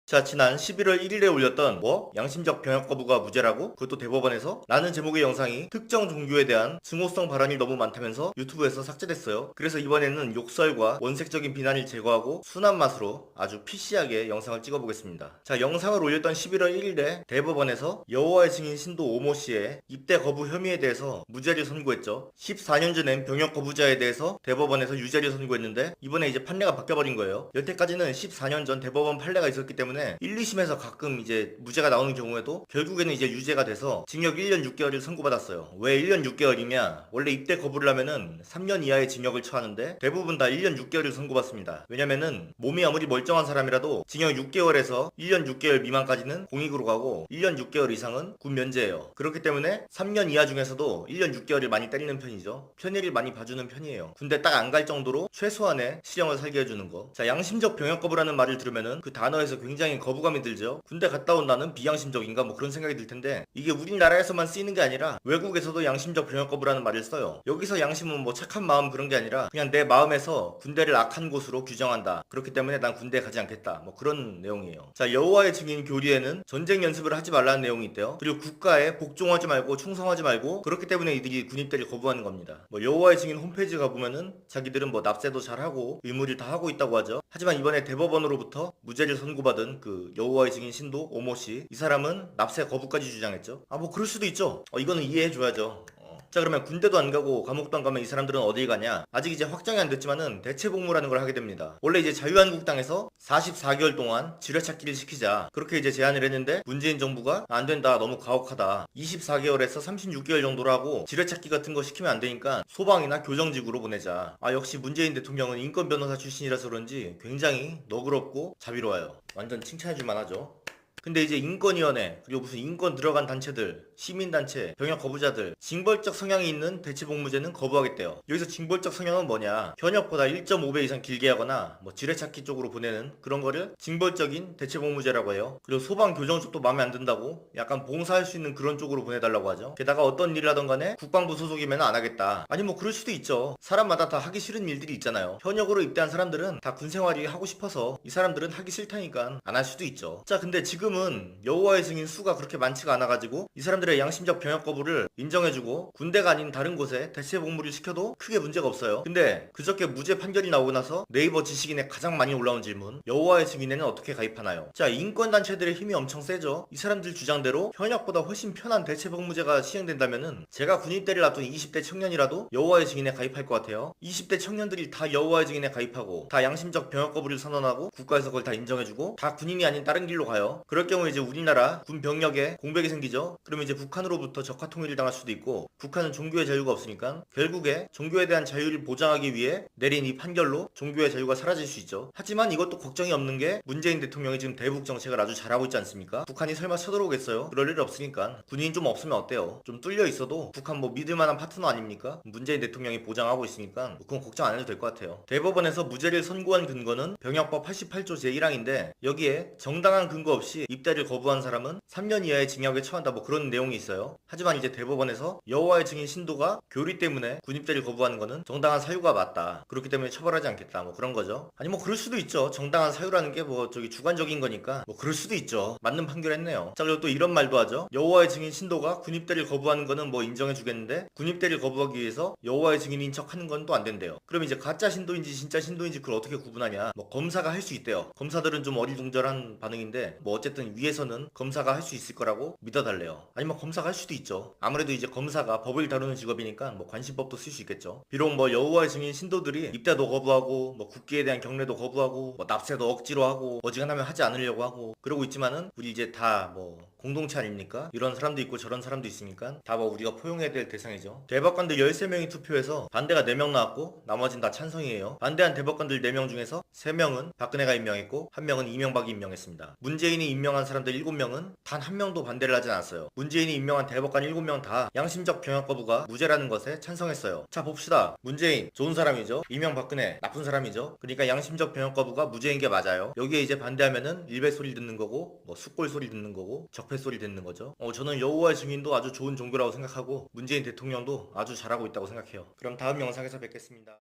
자, 지난 11월 1일에 올렸던 양심적 병역 거부가 무죄라고? 그것도 대법원에서? 라는 제목의 영상이 특정 종교에 대한 증오성 발언이 너무 많다면서 유튜브에서 삭제됐어요. 그래서 이번에는 욕설과 원색적인 비난을 제거하고 순한 맛으로 아주 PC하게 영상을 찍어보겠습니다. 자, 영상을 올렸던 11월 1일에 대법원에서 여호와의 증인 신도 오모 씨의 입대 거부 혐의에 대해서 무죄를 선고했죠. 14년 전엔 병역 거부자에 대해서 대법원에서 유죄를 선고했는데 이번에 이제 판례가 바뀌어버린 거예요. 여태까지는 14년 전 대법원 판례가 있었기 때문에 1, 2심에서 가끔 이제 무죄가 나오는 경우에도 결국에는 이제 유죄가 돼서 징역 1년 6개월을 선고받았어요. 왜 1년 6개월이냐? 원래 입대 거부를 하면은 3년 이하의 징역을 처하는데 대부분 다 1년 6개월을 선고받습니다. 왜냐면은 몸이 아무리 멀쩡한 사람이라도 징역 6개월에서 1년 6개월 미만까지는 공익으로 가고 1년 6개월 이상은 군 면제예요. 그렇기 때문에 3년 이하 중에서도 1년 6개월을 많이 때리는 편이죠. 편의를 많이 봐주는 편이에요. 군대 딱 안 갈 정도로 최소한의 실형을 살게 해주는 거. 자, 양심적 병역 거부라는 말을 들으면은 그 단어에서 굉장히 거부감이 들죠. 군대 갔다 온 나는 비양심적인가 뭐 그런 생각이 들 텐데 이게 우리나라에서만 쓰이는 게 아니라 외국에서도 양심적 병역 거부라는 말을 써요. 여기서 양심은 뭐 착한 마음 그런 게 아니라 그냥 내 마음에서 군대를 악한 곳으로 규정한다. 그렇기 때문에 난 군대에 가지 않겠다. 뭐 그런 내용이에요. 자, 여호와의 증인 교리에는 전쟁 연습을 하지 말라는 내용이 있대요. 그리고 국가에 복종하지 말고 충성하지 말고 그렇기 때문에 이들이 군입대를 거부하는 겁니다. 뭐 여호와의 증인 홈페이지 가보면은 자기들은 뭐 납세도 잘하고 의무를 다 하고 있다고 하죠. 하지만 이번에 대법원으로부터 무죄를 선고받은 그 여호와의 증인 신도 오모씨, 이 사람은 납세 거부까지 주장했죠. 아, 뭐 그럴 수도 있죠. 이거는 이해해줘야죠. 자, 그러면 군대도 안 가고 감옥도 안 가면 이 사람들은 어딜 가냐? 아직 이제 확정이 안 됐지만은 대체 복무라는 걸 하게 됩니다. 원래 이제 자유한국당에서 44개월 동안 지뢰찾기를 시키자 그렇게 이제 제안을 했는데 문재인 정부가 안 된다, 너무 가혹하다, 24개월에서 36개월 정도로 하고 지뢰찾기 같은 거 시키면 안 되니까 소방이나 교정직으로 보내자. 아, 역시 문재인 대통령은 인권 변호사 출신이라서 그런지 굉장히 너그럽고 자비로워요. 완전 칭찬해줄만 하죠. 근데 이제 인권위원회 그리고 무슨 인권 들어간 단체들, 시민단체, 병역 거부자들 징벌적 성향이 있는 대체복무제는 거부하겠대요. 여기서 징벌적 성향은 뭐냐? 현역보다 1.5배 이상 길게 하거나 뭐 지뢰찾기 쪽으로 보내는 그런 거를 징벌적인 대체복무제라고 해요. 그리고 소방 교정 쪽도 마음에 안 든다고 약간 봉사할 수 있는 그런 쪽으로 보내달라고 하죠. 게다가 어떤 일을 하던 간에 국방부 소속이면 안 하겠다. 아니 뭐 그럴 수도 있죠. 사람마다 다 하기 싫은 일들이 있잖아요. 현역으로 입대한 사람들은 다 군생활이 하고 싶어서 이 사람들은 하기 싫다니까 안 할 수도 있죠. 자, 근데 지금은 여호와의 증인 수가 그렇게 많지가 않아가지고 이 사람들의 양심적 병역 거부를 인정해주고 군대가 아닌 다른 곳에 대체 복무를 시켜도 크게 문제가 없어요. 근데 그저께 무죄 판결이 나오고 나서 네이버 지식인에 가장 많이 올라온 질문, 여호와의 증인에는 어떻게 가입하나요? 자, 인권단체들의 힘이 엄청 세죠. 이 사람들 주장대로 현역보다 훨씬 편한 대체 복무제가 시행된다면은 제가 군입대를 앞둔 20대 청년이라도 여호와의 증인에 가입할 것 같아요. 20대 청년들이 다 여호와의 증인에 가입하고 다 양심적 병역 거부를 선언하고 국가에서 그걸 다 인정해주고 다 군인이 아닌 다른 길로 가요. 그럴 경우에 이제 우리나라 군 병력에 공백이 생기죠. 그러면 이제 북한으로부터 적화 통일을 당할 수도 있고, 북한은 종교의 자유가 없으니까 결국에 종교에 대한 자유를 보장하기 위해 내린 이 판결로 종교의 자유가 사라질 수 있죠. 하지만 이것도 걱정이 없는 게 문재인 대통령이 지금 대북 정책을 아주 잘하고 있지 않습니까? 북한이 설마 쳐들어오겠어요? 그럴 일 없으니까. 군인 좀 없으면 어때요? 좀 뚫려 있어도 북한 뭐 믿을만한 파트너 아닙니까? 문재인 대통령이 보장하고 있으니까 그건 걱정 안 해도 될 것 같아요. 대법원에서 무죄를 선고한 근거는 병역법 88조 제1항인데 여기에 정당한 근거 없이 입대를 거부한 사람은 3년 이하의 징역에 처한다 뭐 그런 내용이 있어요. 하지만 이제 대법원에서 여호와의 증인 신도가 교리 때문에 군입대를 거부하는 거는 정당한 사유가 맞다, 그렇기 때문에 처벌하지 않겠다 뭐 그런 거죠. 아니 뭐 그럴 수도 있죠. 정당한 사유라는 게 뭐 저기 주관적인 거니까 뭐 그럴 수도 있죠. 맞는 판결했네요. 자, 그리고 또 이런 말도 하죠. 여호와의 증인 신도가 군입대를 거부하는 거는 뭐 인정해 주겠는데 군입대를 거부하기 위해서 여호와의 증인인 척 하는 건 또 안 된대요. 그럼 이제 가짜 신도인지 진짜 신도인지 그걸 어떻게 구분하냐? 뭐 검사가 할 수 있대요. 검사들은 좀 어리둥절한 반응인데 뭐 어쨌든 위에서는 검사가 할 수 있을 거라고 믿어달래요. 아니면 검사가 할 수도 있죠. 아무래도 이제 검사가 법을 다루는 직업이니까 뭐 관심법도 쓸 수 있겠죠. 비록 뭐 여호와의 증인 신도들이 입대도 거부하고 뭐 국기에 대한 경례도 거부하고 뭐 납세도 억지로 하고 어지간하면 하지 않으려고 하고 그러고 있지만은 우리 이제 다 뭐 공동체 아닙니까? 이런 사람도 있고 저런 사람도 있으니까 다 뭐 우리가 포용해야 될 대상이죠. 대법관들 13명이 투표해서 반대가 4명 나왔고 나머진 다 찬성이에요. 반대한 대법관들 4명 중에서 3명은 박근혜가 임명했고 1명은 이명박이 임명했습니다. 문재인이 임명한 사람들 7명은 단 1명도 반대를 하지 않았어요. 문재인이 임명한 대법관 7명 다 양심적 병역 거부가 무죄라는 것에 찬성했어요. 자, 봅시다. 문재인 좋은 사람이죠. 이명박근혜 나쁜 사람이죠. 그러니까 양심적 병역 거부가 무죄인 게 맞아요. 여기에 이제 반대하면은 일베 소리 듣는 거고 뭐 숫골 소리 듣는 거고 적폐 소리 듣는 거죠. 저는 여호와의 증인도 아주 좋은 종교라고 생각하고 문재인 대통령도 아주 잘하고 있다고 생각해요. 그럼 다음 영상에서 뵙겠습니다.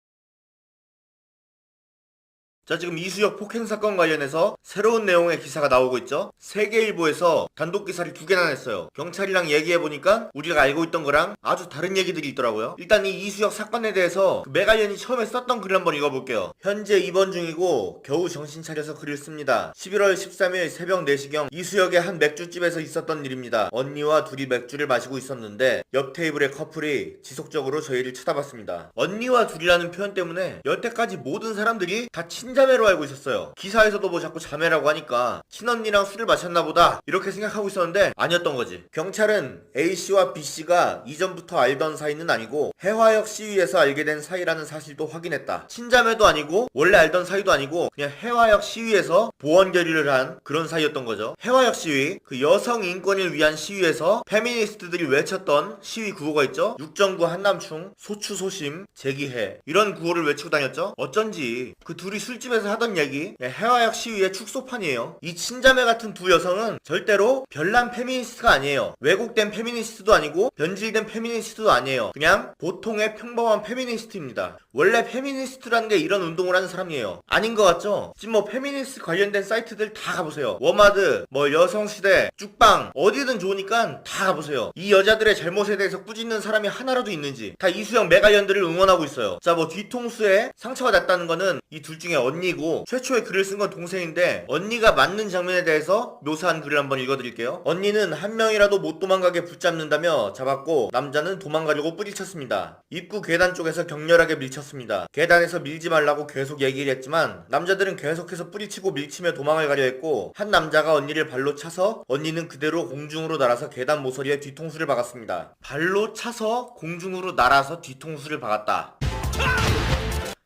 자, 지금 이수혁 폭행 사건 관련해서 새로운 내용의 기사가 나오고 있죠. 세계일보에서 단독 기사를 2개나 냈어요. 경찰이랑 얘기해보니까 우리가 알고 있던 거랑 아주 다른 얘기들이 있더라고요. 일단 이 이수혁 사건에 대해서 그 메갈련이 처음에 썼던 글을 한번 읽어볼게요. 현재 입원 중이고 겨우 정신 차려서 글을 씁니다. 11월 13일 새벽 4시경 이수혁의 한 맥주집에서 있었던 일입니다. 언니와 둘이 맥주를 마시고 있었는데 옆 테이블의 커플이 지속적으로 저희를 쳐다봤습니다. 언니와 둘이라는 표현 때문에 여태까지 모든 사람들이 다 친자매로 알고 있었어요. 기사에서도 뭐 자꾸 자매라고 하니까 친언니랑 술을 마셨나 보다 이렇게 생각하고 있었는데 아니었던 거지. 경찰은 A씨와 B씨가 이전부터 알던 사이는 아니고 해화역 시위에서 알게 된 사이라는 사실도 확인했다. 친자매도 아니고 원래 알던 사이도 아니고 그냥 해화역 시위에서 보원 결의를 한 그런 사이였던 거죠. 해화역 시위, 그 여성 인권을 위한 시위에서 페미니스트들이 외쳤던 시위 구호가 있죠. 육정구 한남충, 소추소심, 재기해 이런 구호를 외치고 다녔죠. 어쩐지 그 둘이 술집에서 하던 얘기 해화역 시위의 축소판이에요. 이 친자매 같은 두 여성은 절대로 별난 페미니스트가 아니에요. 왜곡된 페미니스트도 아니고 변질된 페미니스트도 아니에요. 그냥 보통의 평범한 페미니스트입니다. 원래 페미니스트라는 게 이런 운동을 하는 사람이에요. 아닌 것 같죠? 지금 뭐 페미니스트 관련된 사이트들 다 가보세요. 워마드, 뭐 여성시대, 쭉방 어디든 좋으니까 다 가보세요. 이 여자들의 잘못에 대해서 꾸짖는 사람이 하나라도 있는지 다 이수영 메갈련들을 응원하고 있어요. 자, 뭐 뒤통수에 상처가 났다는 거는 이 둘 중에 언니고 최초에 글을 쓴 건 동생인데 언니가 맞는 장면에 대해서 묘사한 글을 한번 읽어드릴게요. 언니는 한 명이라도 못 도망가게 붙잡는다며 잡았고 남자는 도망가려고 뿌리쳤습니다. 입구 계단 쪽에서 격렬하게 밀쳤습니다. 계단에서 밀지 말라고 계속 얘기를 했지만 남자들은 계속해서 뿌리치고 밀치며 도망을 가려 했고 한 남자가 언니를 발로 차서 언니는 그대로 공중으로 날아서 계단 모서리에 뒤통수를 박았습니다. 발로 차서 공중으로 날아서 뒤통수를 박았다.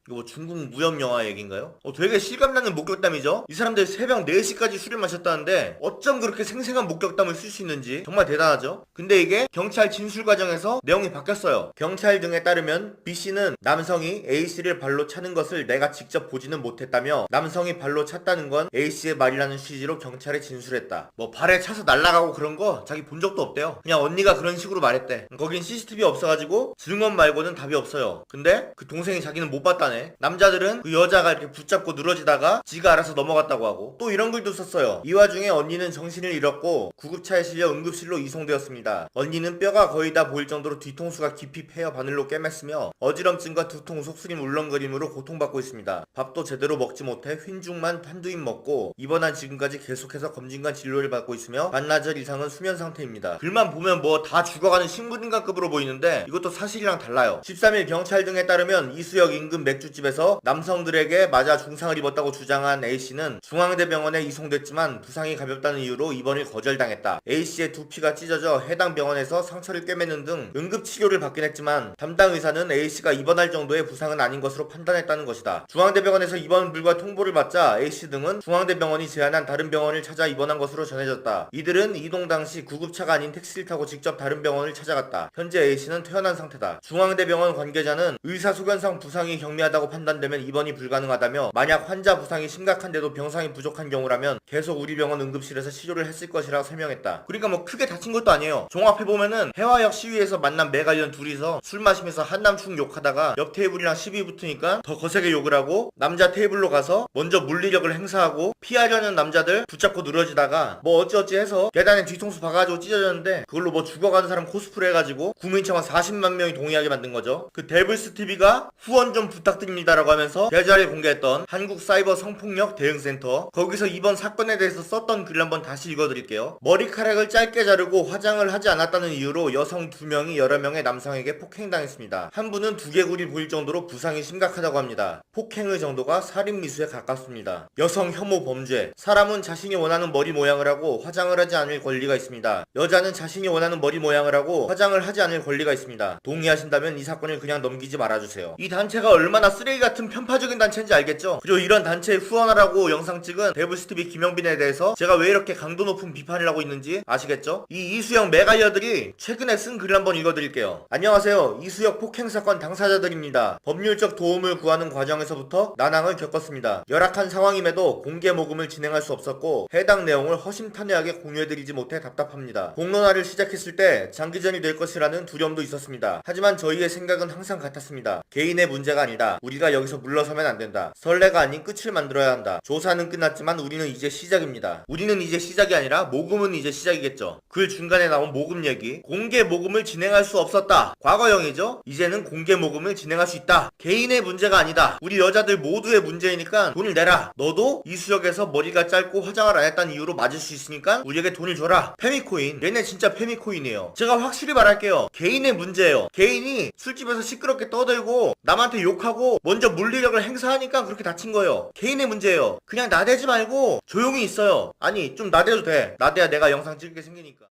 이거 뭐 중국 무협 영화 얘기인가요? 되게 실감나는 목격담이죠? 이 사람들 새벽 4시까지 술을 마셨다는데 어쩜 그렇게 생생한 목격담을 쓸 수 있는지 정말 대단하죠? 근데 이게 경찰 진술 과정에서 내용이 바뀌었어요. 경찰 등에 따르면 B씨는 남성이 A씨를 발로 차는 것을 내가 직접 보지는 못했다며 남성이 발로 찼다는 건 A씨의 말이라는 취지로 경찰에 진술했다. 뭐 발에 차서 날아가고 그런 거 자기 본 적도 없대요. 그냥 언니가 그런 식으로 말했대. 거긴 CCTV 없어가지고 증언 말고는 답이 없어요. 근데 그 동생이 자기는 못 봤다네. 남자들은 그 여자가 이렇게 붙잡고 늘어지다가 지가 알아서 넘어갔다고 하고 또 이런 글도 썼어요. 이 와중에 언니는 정신을 잃었고 구급차에 실려 응급실로 이송되었습니다. 언니는 뼈가 거의 다 보일 정도로 뒤통수가 깊이 패여 바늘로 꿰맸으며 어지럼증과 두통, 속쓰림, 울렁거림으로 고통받고 있습니다. 밥도 제대로 먹지 못해 휜죽만 한두 입 먹고 입원한 지금까지 계속해서 검진과 진료를 받고 있으며 반나절 이상은 수면 상태입니다. 글만 보면 뭐 다 죽어가는 식물인간급으로 보이는데 이것도 사실이랑 달라요. 13일 경찰 등에 따르면 이수역 인근 맥주집에서 남성들에게 맞아 중상을 입었다고 주장한 A씨는 중앙대병원에 이송됐지만 부상이 가볍다는 이유로 입원을 거절당했다. A씨의 두피가 찢어져 해당 병원에서 상처를 꿰매는 등 응급치료를 받긴 했지만 담당 의사는 A씨가 입원할 정도의 부상은 아닌 것으로 판단했다는 것이다. 중앙대병원에서 입원 불가 통보를 받자 A씨 등은 중앙대병원이 제안한 다른 병원을 찾아 입원한 것으로 전해졌다. 이들은 이동 당시 구급차가 아닌 택시를 타고 직접 다른 병원을 찾아갔다. 현재 A씨는 퇴원한 상태다. 중앙대병원 관계자는 의사소견상 부상이 경미하다고 판단되면 입원이 불가능하다며 만약 환자 부상이 심각한데도 병상이 부족한 경우라면 계속 우리 병원 응급실에서 치료를 했을 것이라 설명했다. 그러니까 뭐 크게 다친 것도 아니에요. 종합해보면은 해화역 시위에서 만난 메갈련 둘이서 술 마시면서 한남충 욕하다가 옆 테이블이랑 시비 붙으니까 더 거세게 욕을 하고 남자 테이블로 가서 먼저 물리력을 행사하고 피하려는 남자들 붙잡고 늘어지다가 뭐 어찌어찌 해서 계단에 뒤통수 박아가지고 찢어졌는데 그걸로 뭐 죽어가는 사람 코스프레 해가지고 국민청원 40만 명이 동의하게 만든 거죠. 그 데블스TV가 후원 좀 부탁드립니다라고 하면서 대자리에 공개했던 한국사이버 성폭력 대응센터, 거기서 이번 사건에 대해서 썼던 글을 한번 다시 읽어드릴게요. 머리카락을 짧게 자르고 화장을 하지 않았다는 이유로 여성 2명이 여러 명의 남성에게 폭행당했습니다. 한 분은 두개골이 보일 정도로 부상이 심각하다고 합니다. 폭행의 정도가 살인미수에 가깝습니다. 여성 혐오 범죄, 사람은 자신이 원하는 머리 모양을 하고 화장을 하지 않을 권리가 있습니다. 여자는 자신이 원하는 머리 모양을 하고 화장을 하지 않을 권리가 있습니다. 동의하신다면 이 사건을 그냥 넘기지 말아주세요. 이 단체가 얼마나 쓰레기 같은 편파적인 단체인지 알겠죠? 그리고 이런 단체에 후원하라고 영상 찍은 데블스TV 김영빈에 대해서 제가 왜 이렇게 강도 높은 비판을 하고 있는지 아시겠죠? 이 이수영 메갈려들이 최근에 쓴 글을 한번 읽어드릴게요. 안녕하세요. 이수영 폭행사건 당사자들입니다. 법률적 도움을 구하는 과정에서부터 난항을 겪었습니다. 열악한 상황임에도 공개 모금을 진행할 수 없었고 해당 내용을 허심탄회하게 공유해드리지 못해 답답합니다. 공론화를 시작했을 때 장기전이 될 것이라는 두려움도 있었습니다. 하지만 저희의 생각은 항상 같았습니다. 개인의 문제가 아니다. 우리가 여기서 물러서면 안 된다. 선례가 아닌 끝을 만들어야 한다. 조사는 끝났지만 우리는 이제 시작입니다. 우리는 이제 시작이 아니라 모금은 이제 시작이겠죠. 글 중간에 나온 모금 얘기. 공개 모금을 진행할 수 없었다. 과거형이죠. 이제는 공개 모금을 진행할 수 있다. 개인의 문제가 아니다. 우리 여자들 모두의 문제이니까 돈을 내라. 너도 이수역에서 머리가 짧고 화장을 안 했다는 이유로 맞을 수 있으니까 우리에게 돈을 줘라. 페미코인. 얘네 진짜 페미코인이에요. 제가 확실히 말할게요. 개인의 문제예요. 개인이 술집에서 시끄럽게 떠들고 남한테 욕하고 먼저 물리력을 행사하니까 그렇게 다친 거예요. 개인의 문제예요. 그냥 나대지 말고 조용히 있어요. 아니 좀 나대도 돼. 나대야 내가 영상 찍게 생기니까.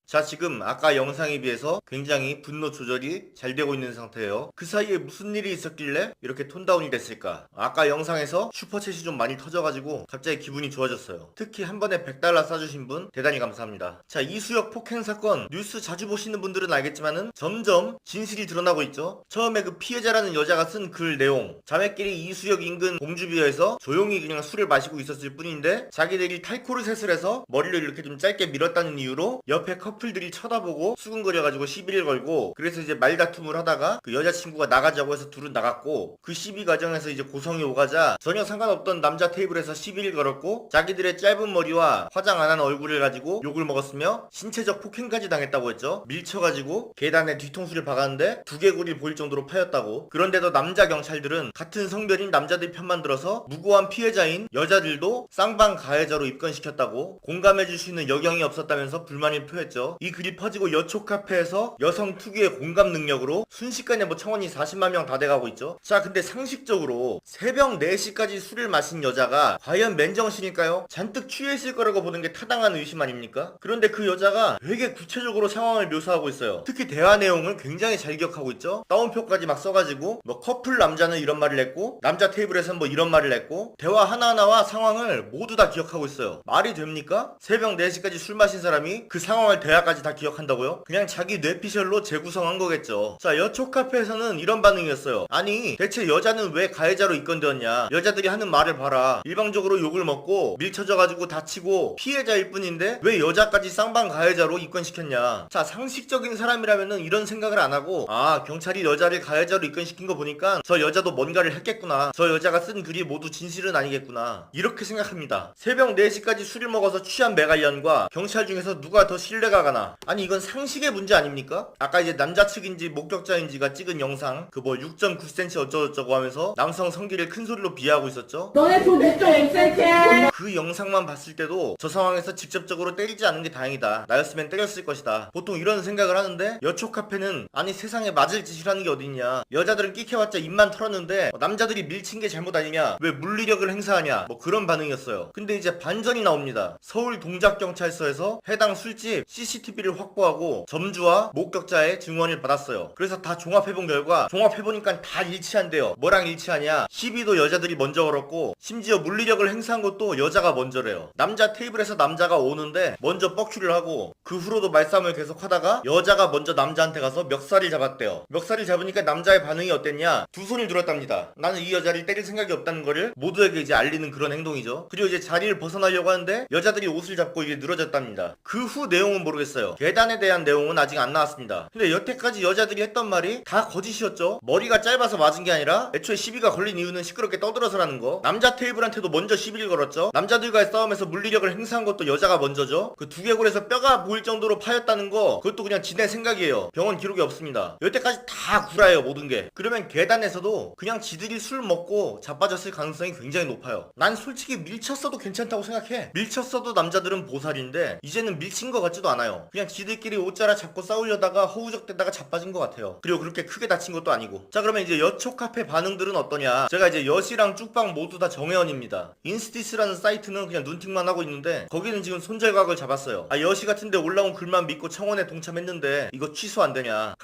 자, 지금 아까 영상에 비해서 굉장히 분노 조절이 잘 되고 있는 상태예요. 그 사이에 무슨 일이 있었길래 이렇게 톤다운이 됐을까? 아까 영상에서 슈퍼챗이 좀 많이 터져가지고 갑자기 기분이 좋아졌어요. 특히 한 번에 100달러 쏴주신 분 대단히 감사합니다. 자, 이수역 폭행 사건 뉴스 자주 보시는 분들은 알겠지만은 점점 진실이 드러나고 있죠. 처음에 그 피해자라는 여자가 쓴 글 내용, 자매끼리 이수역 인근 공주비어에서 조용히 그냥 술을 마시고 있었을 뿐인데 자기들이 탈코르셋을 해서 머리를 이렇게 좀 짧게 밀었다는 이유로 옆에 커플들이 쳐다보고 수근거려가지고 시비를 걸고, 그래서 이제 말다툼을 하다가 그 여자친구가 나가자고 해서 둘은 나갔고, 그 시비 과정에서 이제 고성이 오가자 전혀 상관없던 남자 테이블에서 시비를 걸었고 자기들의 짧은 머리와 화장 안 한 얼굴을 가지고 욕을 먹었으며 신체적 폭행까지 당했다고 했죠. 밀쳐가지고 계단에 뒤통수를 박았는데 두개골이 보일 정도로 파였다고. 그런데도 남자 경찰들은 같은 성별인 남자들 편만 들어서 무고한 피해자인 여자들도 쌍방 가해자로 입건시켰다고. 공감해줄 수 있는 여경이 없었다면서 불만을 표했죠. 이 글이 퍼지고 여초 카페에서 여성 특유의 공감 능력으로 순식간에 뭐 청원이 40만 명 다 돼가고 있죠. 자, 근데 상식적으로 새벽 4시까지 술을 마신 여자가 과연 맨정신일까요? 잔뜩 취했을 거라고 보는 게 타당한 의심 아닙니까? 그런데 그 여자가 되게 구체적으로 상황을 묘사하고 있어요. 특히 대화 내용을 굉장히 잘 기억하고 있죠. 따옴표까지 막 써가지고 뭐 커플 남자는 이런 말을 했고 남자 테이블에서는 뭐 이런 말을 했고 대화 하나하나와 상황을 모두 다 기억하고 있어요. 말이 됩니까? 새벽 4시까지 술 마신 사람이 그 상황을 대화까지 다 기억한다고요? 그냥 자기 뇌피셜로 재구성한 거겠죠. 자, 여초 카페에서는 이런 반응이었어요. 아니 대체 여자는 왜 가해자로 입건되었냐? 여자들이 하는 말을 봐라. 일방적으로 욕을 먹고 밀쳐져가지고 다치고 피해자일 뿐인데 왜 여자까지 쌍방 가해자로 입건시켰냐? 자, 상식적인 사람이라면은 이런 생각을 안 하고, 아, 경찰이 여자를 가해자로 입건시킨 거 보니까 저 여자도 뭔가를 했겠구나. 저 여자가 쓴 글이 모두 진실은 아니겠구나. 이렇게 생각합니다. 새벽 4시까지 술을 먹어서 취한 메갈련과 경찰 중에서 누가 더 신뢰가 가나? 아니 이건 상식의 문제 아닙니까? 아까 이제 남자 측인지 목격자인지가 찍은 영상 그 뭐 6.9cm 어쩌고저쩌고 하면서 남성 성기를 큰 소리로 비하하고 있었죠. 너네 돈 냈죠, 엑셀캐? 그 영상만 봤을 때도 저 상황에서 직접적으로 때리지 않은 게 다행이다. 나였으면 때렸을 것이다. 보통 이런 생각을 하는데 여초 카페는 아니 세상에 맞을 짓이라는 게 어딨냐. 여자들은 끽해봤자 입만 털었는데 남자들이 밀친 게 잘못 아니냐. 왜 물리력을 행사하냐. 뭐 그런 반응이었어요. 근데 이제 반전이 나옵니다. 서울 동작경찰서에서 해당 술집 CCTV를 확보하고 점주와 목격자의 증언을 받았어요. 그래서 다 종합해본 결과 종합해보니까 다 일치한대요. 뭐랑 일치하냐. 시비도 여자들이 먼저 걸었고 심지어 물리력을 행사한 것도 여자가 먼저래요. 남자 테이블에서 남자가 오는데 먼저 뻑큐를 하고 그 후로도 말싸움을 계속 하다가 여자가 먼저 남자한테 가서 멱살을 잡았대요. 멱살을 잡으니까 남자의 반응이 어땠냐. 두 손을 들었답니다. 나는 이 여자를 때릴 생각이 없다는 거를 모두에게 이제 알리는 그런 행동이죠. 그리고 이제 자리를 벗어나려고 하는데 여자들이 옷을 잡고 이게 늘어졌답니다. 그 후 내용은 모르겠어요. 계단에 대한 내용은 아직 안 나왔습니다. 근데 여태까지 여자들이 했던 말이 다 거짓이었죠. 머리가 짧아서 맞은 게 아니라 애초에 시비가 걸린 이유는 시끄럽게 떠들어서라는 거. 남자 테이블한테도 먼저 시비를 걸었죠. 남자들과의 싸움에서 물리력을 행사한 것도 여자가 먼저죠. 그 두개골에서 뼈가 보일 정도로 파였다는 거 그것도 그냥 지네 생각이에요. 병원 기록이 없습니다. 여태까지 다 구라예요, 모든 게. 그러면 계단에서도 그냥 지들이 술 먹고 자빠졌을 가능성이 굉장히 높아요. 난 솔직히 밀쳤어도 괜찮다고 생각해. 밀쳤어도 남자들은 보살인데 이제는 밀친 것 같지도 않아요. 그냥 지들끼리 옷자락 잡고 싸우려다가 허우적대다가 자빠진 것 같아요. 그리고 그렇게 크게 다친 것도 아니고. 자, 그러면 이제 여초 카페 반응들은 어떠냐. 제가 이제 여시랑 쭉방 모두 다 정혜원입니다. 인스티스라는 사이트는 그냥 눈팅만 하고 있는데 거기는 지금 손절각을 잡았어요. 아, 여시 같은데 올라온 글만 믿고 청원에 동참했는데 이거 취소 안 되냐.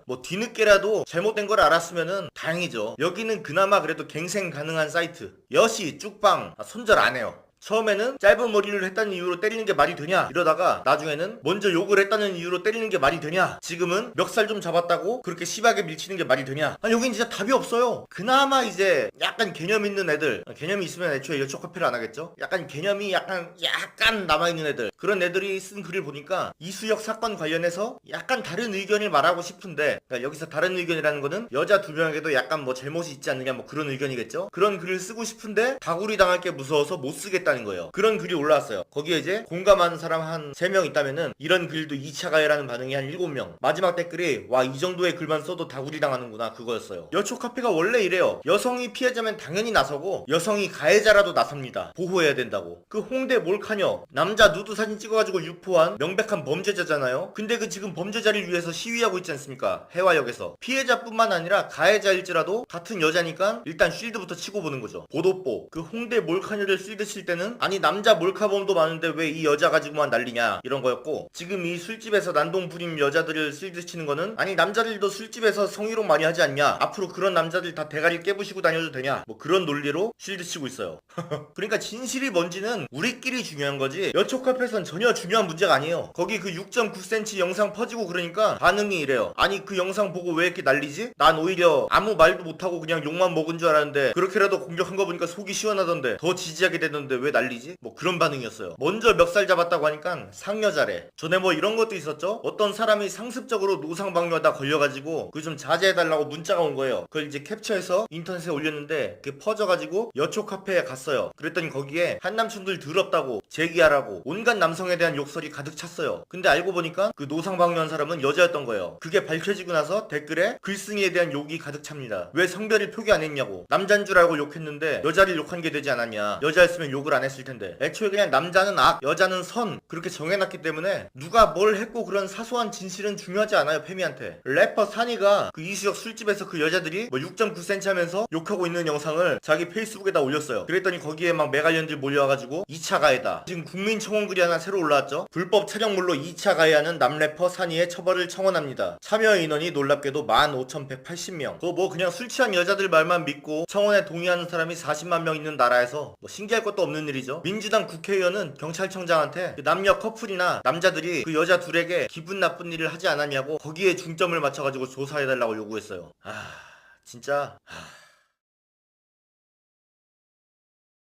뭐 뒤늦게라도 잘못된 걸 알았으면은 다행이죠. 여기는 그나마 그래도 갱생 가능한 사이트. 여시 쭉방 손절 안 해요. 처음에는 짧은 머리를 했다는 이유로 때리는 게 말이 되냐 이러다가 나중에는 먼저 욕을 했다는 이유로 때리는 게 말이 되냐, 지금은 멱살 좀 잡았다고 그렇게 심하게 밀치는 게 말이 되냐. 아니 여긴 진짜 답이 없어요. 그나마 이제 약간 개념 있는 애들, 개념이 있으면 애초에 여초 카페를 안 하겠죠. 약간 개념이 약간 남아있는 애들, 그런 애들이 쓴 글을 보니까 이수혁 사건 관련해서 약간 다른 의견을 말하고 싶은데, 그러니까 여기서 다른 의견이라는 거는 여자 2명에게도 약간 뭐 잘못이 있지 않느냐 뭐 그런 의견이겠죠. 그런 글을 쓰고 싶은데 다구리 당할 게 무서워서 못 쓰겠다는 거예요. 그런 글이 올라왔어요. 거기에 이제 공감하는 사람 한 3명 있다면은 이런 글도 2차 가해라는 반응이 한 7명. 마지막 댓글이 와 이 정도의 글만 써도 다구리 당하는구나 그거였어요. 여초 카페가 원래 이래요. 여성이 피해자면 당연히 나서고 여성이 가해자라도 나섭니다. 보호해야 된다고. 그 홍대 몰카녀 남자 누드 사진 찍어가지고 유포한 명백한 범죄자잖아요. 근데 그 지금 범죄자를 위해서 시위하고 있지 않습니까? 해화역에서. 피해자뿐만 아니라 가해자일지라도 같은 여자니까 일단 쉴드부터 치고 보는 거죠. 보도보 그 홍대 몰카녀를 쉴드 칠 때는 아니 남자 몰카범도 많은데 왜 이 여자 가지고만 난리냐 이런 거였고, 지금 이 술집에서 난동 부린 여자들을 쉴드 치는 거는 아니 남자들도 술집에서 성희롱 많이 하지 않냐, 앞으로 그런 남자들 다 대가리 깨부시고 다녀도 되냐, 뭐 그런 논리로 쉴드 치고 있어요. 그러니까 진실이 뭔지는 우리끼리 중요한 거지 여초카페에선 전혀 중요한 문제가 아니에요. 거기 그 6.9cm 영상 퍼지고 그러니까 반응이 이래요. 아니 그 영상 보고 왜 이렇게 난리지? 난 오히려 아무 말도 못하고 그냥 욕만 먹은 줄 알았는데 그렇게라도 공격한 거 보니까 속이 시원하던데 더 지지하게 되던데 왜 난리지? 뭐 그런 반응이었어요. 먼저 멱살 잡았다고 하니까 상여자래. 전에 뭐 이런 것도 있었죠? 어떤 사람이 상습적으로 노상방뇨하다 걸려가지고 그 좀 자제해달라고 문자가 온 거예요. 그걸 이제 캡처해서 인터넷에 올렸는데 그게 퍼져가지고 여초카페에 갔어요. 그랬더니 거기에 한남충들 더럽다고 제기하라고 온갖 남성에 대한 욕설이 가득 찼어요. 근데 알고 보니까 그 노상방뇨한 사람은 여자였던 거예요. 그게 밝혀지고 나서 댓글에 글쓴이에 대한 욕이 가득 찹니다. 왜 성별을 표기 안 했냐고. 남잔 줄 알고 욕했는데 여자를 욕한 게 되지 않았냐. 여자였으면 욕을 안 했을 텐데. 애초에 그냥 남자는 악, 여자는 선 그렇게 정해놨기 때문에 누가 뭘 했고 그런 사소한 진실은 중요하지 않아요. 페미한테. 래퍼 산이가 그 이수혁 술집에서 그 여자들이 뭐 6.9cm 하면서 욕하고 있는 영상을 자기 페이스북에다 올렸어요. 그랬더니 거기에 막 매갈년들 몰려와가지고 2차 가해다. 지금 국민청원글이 하나 새로 올라왔죠. 불법 촬영물로 2차 가해하는 남래퍼 산이의 처벌을 청원합니다. 참여 인원이 놀랍게도 15,180명. 그거 뭐 그냥 술 취한 여자들 말만 믿고 청원에 동의하는 사람이 40만 명 있는 나라에서 뭐 신기할 것도 없는 일이죠. 민주당 국회의원은 경찰청장한테 그 남녀 커플이나 남자들이 그 여자 둘에게 기분 나쁜 일을 하지 않았냐고 거기에 중점을 맞춰가지고 조사해달라고 요구했어요. 진짜.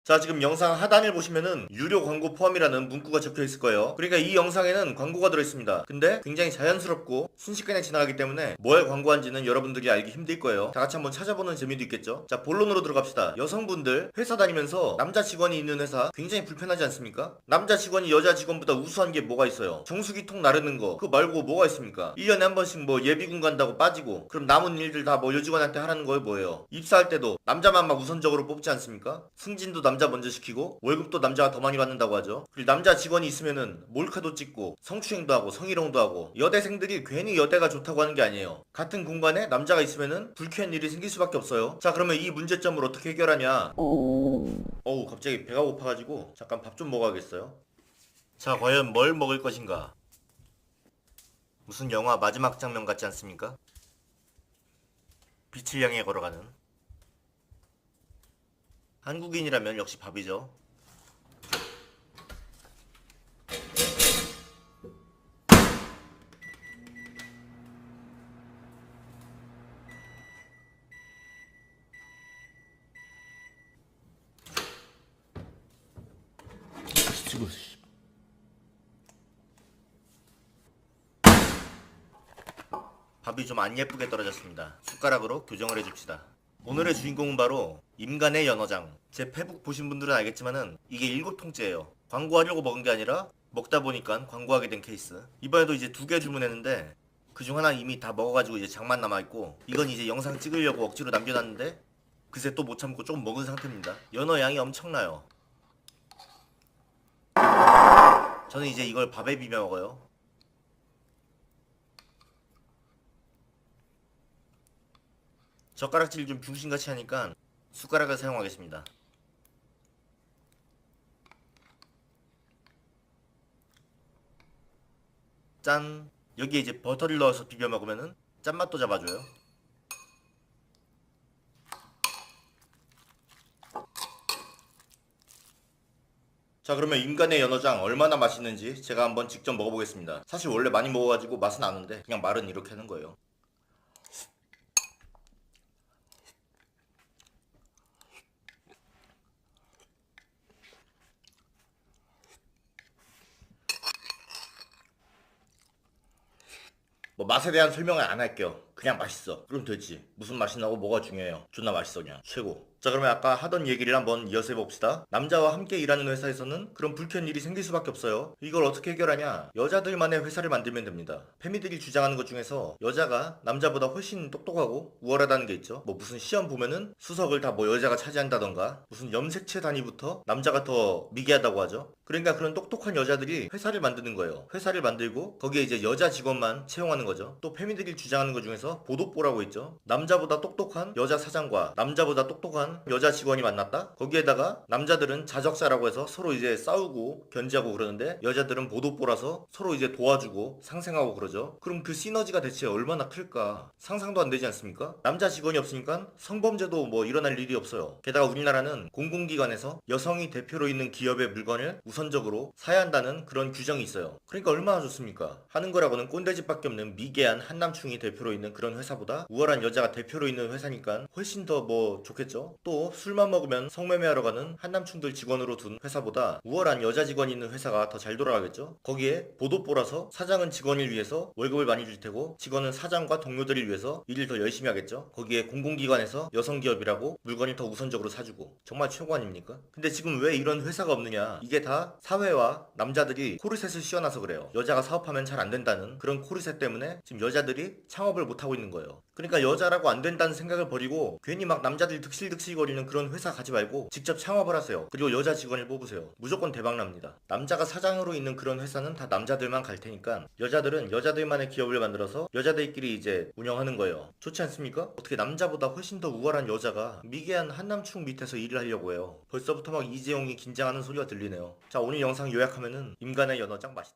자, 지금 영상 하단을 보시면은 유료 광고 포함이라는 문구가 적혀 있을 거예요. 그러니까 이 영상에는 광고가 들어있습니다. 근데 굉장히 자연스럽고 순식간에 지나가기 때문에 뭘 광고한지는 여러분들이 알기 힘들 거예요. 다 같이 한번 찾아보는 재미도 있겠죠. 자, 본론으로 들어갑시다. 여성분들 회사 다니면서 남자 직원이 있는 회사 굉장히 불편하지 않습니까? 남자 직원이 여자 직원보다 우수한 게 뭐가 있어요? 정수기통 나르는 거 그거 말고 뭐가 있습니까? 1년에 한 번씩 뭐 예비군 간다고 빠지고 그럼 남은 일들 다 뭐 여직원한테 하라는 거예요 뭐예요? 입사할 때도 남자만 막 우선적으로 뽑지 않습니까? 승진도 남자 먼저 시키고 월급도 남자가 더 많이 받는다고 하죠. 그리고 남자 직원이 있으면은 몰카도 찍고 성추행도 하고 성희롱도 하고. 여대생들이 괜히 여대가 좋다고 하는 게 아니에요. 같은 공간에 남자가 있으면은 불쾌한 일이 생길 수밖에 없어요. 자, 그러면 이 문제점을 어떻게 해결하냐. 어우 갑자기 배가 고파가지고 잠깐 밥 좀 먹어야겠어요. 자, 과연 뭘 먹을 것인가. 무슨 영화 마지막 장면 같지 않습니까? 빛을 향해 걸어가는. 한국인이라면 역시 밥이죠. 밥이 좀 안 예쁘게 떨어졌습니다. 숟가락으로 교정을 해줍시다. 오늘의 주인공은 바로 임간의 연어장. 제 페북 보신 분들은 알겠지만은 이게 7통째예요. 광고하려고 먹은 게 아니라 먹다 보니까 광고하게 된 케이스. 이번에도 이제 2개 주문했는데 그중 하나 이미 다 먹어가지고 이제 장만 남아있고, 이건 이제 영상 찍으려고 억지로 남겨놨는데 그새 또 못 참고 조금 먹은 상태입니다. 연어 양이 엄청나요. 저는 이제 이걸 밥에 비벼 먹어요. 젓가락질 좀 중심같이 하니까 숟가락을 사용하겠습니다. 짠! 여기에 이제 버터를 넣어서 비벼 먹으면은 짠맛도 잡아줘요. 자, 그러면 인간의 연어장 얼마나 맛있는지 제가 한번 직접 먹어보겠습니다. 사실 원래 많이 먹어가지고 맛은 아는데 그냥 말은 이렇게 하는 거예요. 뭐 맛에 대한 설명은 안 할게요. 그냥 맛있어. 그럼 되지. 무슨 맛이 나고 뭐가 중요해요. 존나 맛있어 그냥. 최고. 자, 그러면 아까 하던 얘기를 한번 이어서 해봅시다. 남자와 함께 일하는 회사에서는 그런 불쾌한 일이 생길 수밖에 없어요. 이걸 어떻게 해결하냐? 여자들만의 회사를 만들면 됩니다. 페미들이 주장하는 것 중에서 여자가 남자보다 훨씬 똑똑하고 우월하다는 게 있죠. 뭐 무슨 시험 보면은 수석을 다 뭐 여자가 차지한다던가, 무슨 염색체 단위부터 남자가 더 미개하다고 하죠. 그러니까 그런 똑똑한 여자들이 회사를 만드는 거예요. 회사를 만들고 거기에 이제 여자 직원만 채용하는 거죠. 또 페미들이 주장하는 것 중에서 보도뽀라고 있죠. 남자보다 똑똑한 여자 사장과 남자보다 똑똑한 여자 직원이 만났다? 거기에다가 남자들은 자적자라고 해서 서로 이제 싸우고 견제하고 그러는데, 여자들은 보도뽀라서 서로 이제 도와주고 상생하고 그러죠. 그럼 그 시너지가 대체 얼마나 클까? 상상도 안 되지 않습니까? 남자 직원이 없으니까 성범죄도 뭐 일어날 일이 없어요. 게다가 우리나라는 공공기관에서 여성이 대표로 있는 기업의 물건을 우선적으로 사야 한다는 그런 규정이 있어요. 그러니까 얼마나 좋습니까? 하는 거라고는 꼰대집밖에 없는 미개한 한남충이 대표로 있는 그런 회사보다 우월한 여자가 대표로 있는 회사니까 훨씬 더 뭐 좋겠죠. 또 술만 먹으면 성매매하러 가는 한남충들 직원으로 둔 회사보다 우월한 여자 직원이 있는 회사가 더 잘 돌아가겠죠. 거기에 보도뽀라서 사장은 직원을 위해서 월급을 많이 줄 테고 직원은 사장과 동료들을 위해서 일을 더 열심히 하겠죠. 거기에 공공기관에서 여성기업이라고 물건을 더 우선적으로 사주고, 정말 최고 아닙니까? 근데 지금 왜 이런 회사가 없느냐? 이게 다 사회와 남자들이 코르셋을 씌워놔서 그래요. 여자가 사업하면 잘 안 된다는 그런 코르셋 때문에 지금 여자들이 창업을 못하고 있는 거예요. 그러니까 여자라고 안 된다는 생각을 버리고 괜히 막 남자들이 득실득실거리는 그런 회사 가지 말고 직접 창업을 하세요. 그리고 여자 직원을 뽑으세요. 무조건 대박납니다. 남자가 사장으로 있는 그런 회사는 다 남자들만 갈 테니까 여자들은 여자들만의 기업을 만들어서 여자들끼리 이제 운영하는 거예요. 좋지 않습니까? 어떻게 남자보다 훨씬 더 우월한 여자가 미개한 한남충 밑에서 일을 하려고 해요. 벌써부터 막 이재용이 긴장하는 소리가 들리네요. 자, 오늘 영상 요약하면은 임간의 연어 짱 맛있다.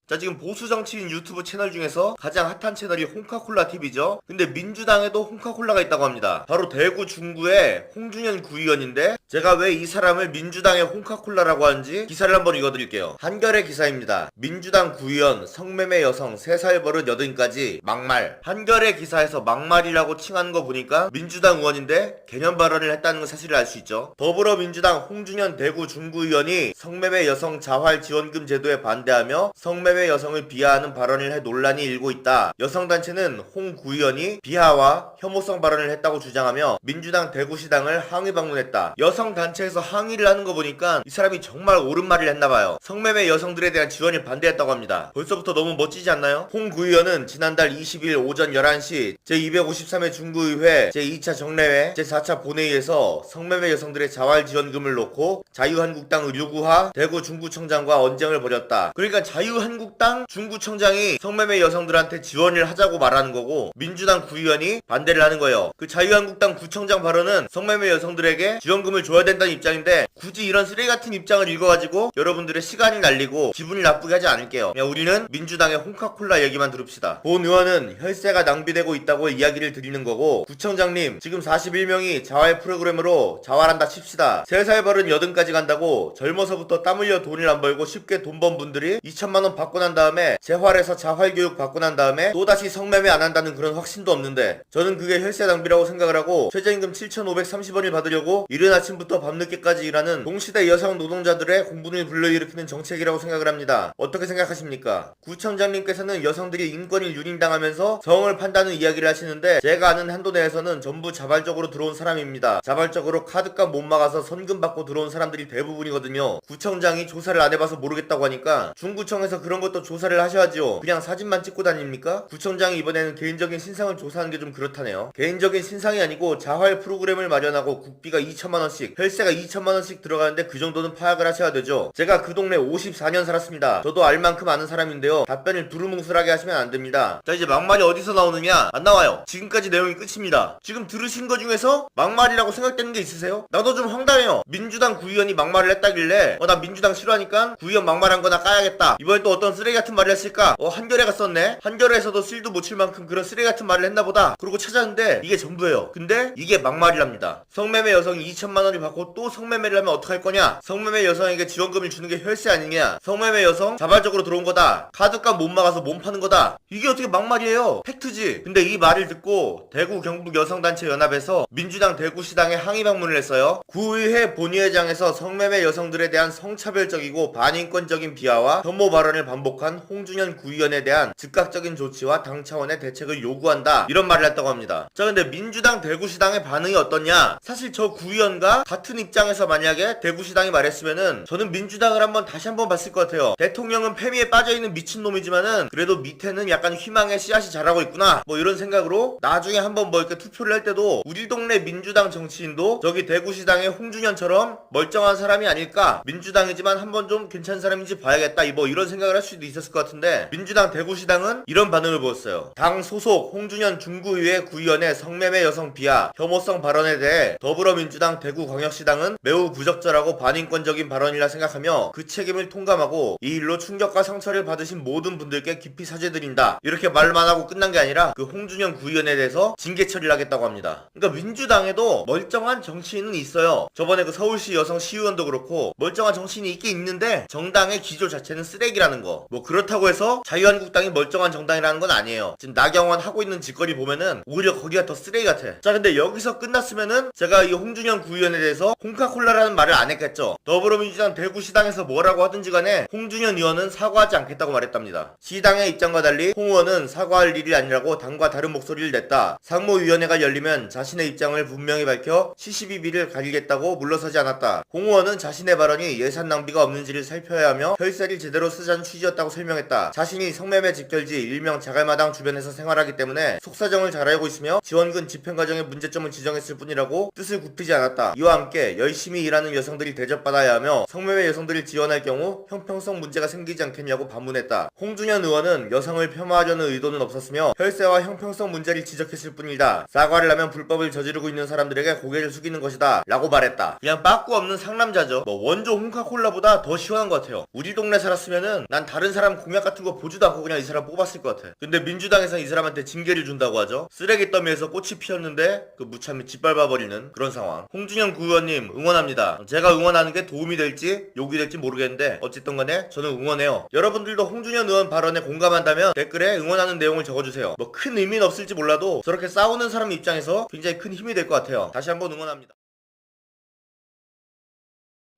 자, 지금 보수 정치인 유튜브 채널 중에서 가장 핫한 채널이 홍카콜라 TV죠. 근데 민주당에도 홍카콜라가 있다고 합니다. 바로 대구 중구의 홍준현 구의원인데, 제가 왜 이 사람을 민주당의 홍카콜라라고 하는지 기사를 한번 읽어드릴게요. 한겨레 기사입니다. 민주당 구의원 성매매 여성 3살 버릇 여든까지 막말. 한겨레 기사에서 막말이라고 칭하는 거 보니까 민주당 의원인데 개념 발언을 했다는 사실을 알 수 있죠. 더불어민주당 홍준현 대구 중구의원이 성매매 여성 자활 지원금 제도에 반대하며 성매매 여성을 비하하는 발언을 해 논란이 일고 있다. 여성단체는 홍 구의원이 비하와 혐오성 발언을 했다고 주장하며 민주당 대구시당을 항의 방문했다. 여성단체에서 항의를 하는 거 보니까 이 사람이 정말 옳은 말을 했나봐요. 성매매 여성들에 대한 지원을 반대했다고 합니다. 벌써부터 너무 멋지지 않나요? 홍 구의원은 지난달 20일 오전 11시 제253회 중구의회 제2차 정례회 제4차 본회의에서 성매매 여성들의 자활 지원금을 놓고 자유한국당 유구하 대구 중구청장과 언쟁을 벌였다. 그러니까 자유한국당 중구청장이 성매매 여성들한테 지원을 하자고 말하는 거고 민주당 구의원이 반대를 하는 거예요. 그 자유한국당 구청장 발언은 성매매 여성들에게 지원금을 줘야 된다는 입장인데, 굳이 이런 쓰레기 같은 입장을 읽어가지고 여러분들의 시간이 날리고 기분을 나쁘게 하지 않을게요. 그냥 우리는 민주당의 홍카콜라 얘기만 들읍시다. 본 의원은 혈세가 낭비되고 있다고 이야기를 드리는 거고, 구청장님 지금 41명이 자활 프로그램으로 자활한다 칩시다. 3살 버릇 80까지 간다고 젊어서부터 땀 흘려 돈을 안 벌고 쉽게 돈 번 분들이 2천만원 받고 난 다음에 재활해서 자활교육 받고 난 다음에 또다시 성매매 안 한다는 그런 확신도 없는데, 저는 그게 혈세 낭비라고 생각을 하고 최저임금 7,530원을 받으려고 이른 아침부터 밤늦게까지 일하는 동시대 여성 노동자들의 공분을 불러일으키는 정책이라고 생각을 합니다. 어떻게 생각하십니까? 구청장님께서는 여성들이 인권을 유린당하면서 성을 판다는 이야기를 하시는데, 제가 아는 한도 내에서는 전부 자발적으로 들어온 사람입니다. 자발적으로 카드값 못 막아서 선금 받고 들어온 사람들이 대부분이거든요. 구청장이 조사를 안 해봐서 모르겠다고 하니까 중구청에서 그런 것도 조사를 하셔야지요. 그냥 사진만 찍고 다닙니까? 구청장이 이번에는 개인적인 신상을 조사하는 게 좀 그렇다네요. 개인적인 신상이 아니고 자활 프로그램을 마련하고 국비가 2천만원씩, 혈세가 2천만원씩 들어가는데 그 정도는 파악을 하셔야 되죠. 제가 그 동네 54년 살았습니다. 저도 알 만큼 아는 사람인데요. 답변을 두루뭉술하게 하시면 안 됩니다. 자, 이제 막말이 어디서 나오느냐? 안 나와요. 지금까지 내용이 끝입니다. 지금 들으신 거 중에서 막말이라고 생각되는 게 있으세요? 나도 좀 황당해요. 민주당 구의원이 막말을 했다길래 나 민주당 싫어하니까 구의원 막말한 거나 까야겠다. 이번엔 또 어떤 쓰레기 같은 말을 했을까? 한겨레가 썼네? 한겨레에서도 쓸도 못 칠 만큼 그런 쓰레기 같은 말을 했나 보다. 그러고 찾았는데 이게 전부예요. 근데 이게 막말이랍니다. 성매매 여성이 2천만원을 성까지 받고 또 성매매를 하면 어떡할 거냐? 성매매 여성에게 지원금을 주는 게 혈세 아니냐? 성매매 여성 자발적으로 들어온 거다. 카드값 못 막아서 몸 파는 거다. 이게 어떻게 막말이에요? 팩트지. 근데 이 말을 듣고 대구 경북 여성단체 연합에서 민주당 대구시당에 항의 방문을 했어요. 구의회 본의회장에서 성매매 여성들에 대한 성차별적이고 반인권적인 비하와 혐오 발언을 반복한 홍준현 구의원에 대한 즉각적인 조치와 당 차원의 대책을 요구한다. 이런 말을 했다고 합니다. 자, 근데 민주당 대구시당의 반응이 어떻냐? 사실 저 구의원과 같은 입장에서 만약에 대구시당이 말했으면은 저는 민주당을 다시 한번 봤을 것 같아요. 대통령은 패미에 빠져있는 미친놈이지만은 그래도 밑에는 약간 희망의 씨앗이 자라고 있구나, 뭐 이런 생각으로 나중에 한번 뭐 이렇게 투표를 할 때도 우리 동네 민주당 정치인도 저기 대구시당의 홍준현처럼 멀쩡한 사람이 아닐까, 민주당이지만 한번 좀 괜찮은 사람인지 봐야겠다, 뭐 이런 생각을 할 수도 있었을 것 같은데 민주당 대구시당은 이런 반응을 보였어요. 당 소속 홍준현 중구의회 구의원의 성매매 여성 비하 혐오성 발언에 대해 더불어민주당 대구광역시당은 매우 부적절하고 반인권적인 발언이라 생각하며 그 책임을 통감하고 이 일로 충격과 상처를 받으신 모든 분들께 깊이 사죄드린다, 이렇게 말만 하고 끝난 게 아니라 그 홍준현 구의원에 대해서 징계 처리를 하겠다고 합니다. 그러니까 민주당에도 멀쩡한 정치인은 있어요. 저번에 그 서울시 여성 시의원도 그렇고 멀쩡한 정치인이 있긴 있는데 정당의 기조 자체는 쓰레기라는 거. 뭐 그렇다고 해서 자유한국당이 멀쩡한 정당이라는 건 아니에요. 지금 나경원 하고 있는 짓거리 보면은 오히려 거기가 더 쓰레기 같아. 자, 근데 여기서 끝났으면은 제가 이 홍준현 구의원에 대해서 홍카콜라라는 말을 안 했겠죠. 더불어민주당 대구시당에서 뭐라고 하든지 간에 홍준현 의원은 사과하지 않겠다고 말했답니다. 시당의 입장과 달리 홍 의원은 사과할 일이 아니라고 당과 다른 목소리를 냈다. 상무위원회가 열리면 자신의 입장을 분명히 밝혀 시시비비를 가리겠다고 물러서지 않았다. 홍 의원은 자신의 발언이 예산 낭비가 없는지를 살펴야 하며 혈세를 제대로 쓰자는 취지였다고 설명했다. 자신이 성매매 직결지 일명 자갈마당 주변에서 생활하기 때문에 속사정을 잘 알고 있으며 지원금 집행 과정의 문제점을 지적했을 뿐이라고 뜻을 굽히지 않았다. 이와 함께 열심히 일하는 여성들이 대접받아야 하며 성매매 여성들을 지원할 경우 형평성 문제가 생기지 않겠냐고 반문했다. 홍준현 의원은 여성을 폄하하려는 의도는 없었으며 혈세와 형평성 문제를 지적했을 뿐이다. 사과를 하면 불법을 저지르고 있는 사람들에게 고개를 숙이는 것이다 라고 말했다. 그냥 빠꾸 없는 상남자죠. 뭐 원조 홍카콜라보다 더 시원한 것 같아요. 우리 동네 살았으면은 난 다른 사람 공약 같은 거 보지도 않고 그냥 이 사람 뽑았을 것 같아. 근데 민주당에서 이 사람한테 징계를 준다고 하죠. 쓰레기 더미에서 꽃이 피었는데 그 무참히 짓밟아버리는 그런 상황. 홍준현 구의원님 응원합니다. 제가 응원하는 게 도움이 될지 욕이 될지 모르겠는데 어쨌든 간에 저는 응원해요. 여러분들도 홍준현 의원 발언에 공감한다면 댓글에 응원하는 내용을 적어주세요. 뭐 큰 의미는 없을지 몰라도 저렇게 싸우는 사람 입장에서 굉장히 큰 힘이 될 것 같아요. 다시 한번 응원합니다.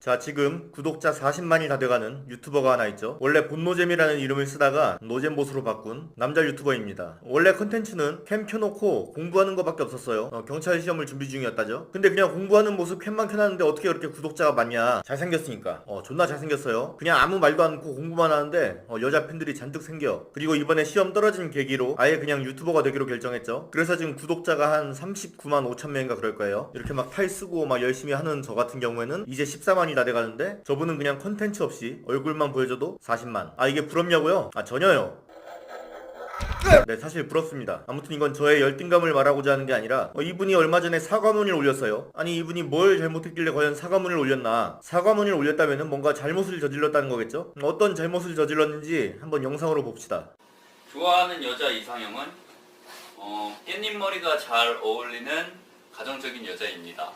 자, 지금 구독자 40만이 다 돼가는 유튜버가 하나 있죠. 원래 본노잼이라는 이름을 쓰다가 노잼보스로 바꾼 남자 유튜버입니다. 원래 컨텐츠는 캠 켜놓고 공부하는 것밖에 없었어요. 경찰 시험을 준비 중이었다죠. 근데 그냥 공부하는 모습 캠만 켜놨는데 어떻게 그렇게 구독자가 많냐. 잘생겼으니까. 존나 잘생겼어요. 그냥 아무 말도 않고 공부만 하는데 여자 팬들이 잔뜩 생겨. 그리고 이번에 시험 떨어진 계기로 아예 그냥 유튜버가 되기로 결정했죠. 그래서 지금 구독자가 한 39만 5천 명인가 그럴 거예요. 이렇게 막 탈 쓰고 막 열심히 하는 저 같은 경우에는 이제 14만이 다 돼가는데 저분은 그냥 컨텐츠 없이 얼굴만 보여줘도 40만. 이게 부럽냐고요? 전혀요. 네, 사실 부럽습니다. 아무튼 이건 저의 열등감을 말하고자 하는 게 아니라 이분이 얼마 전에 사과문을 올렸어요. 아니, 이분이 뭘 잘못했길래 과연 사과문을 올렸나. 사과문을 올렸다면 뭔가 잘못을 저질렀다는 거겠죠. 어떤 잘못을 저질렀는지 한번 영상으로 봅시다. 좋아하는 여자 이상형은 깻잎 머리가 잘 어울리는 가정적인 여자입니다.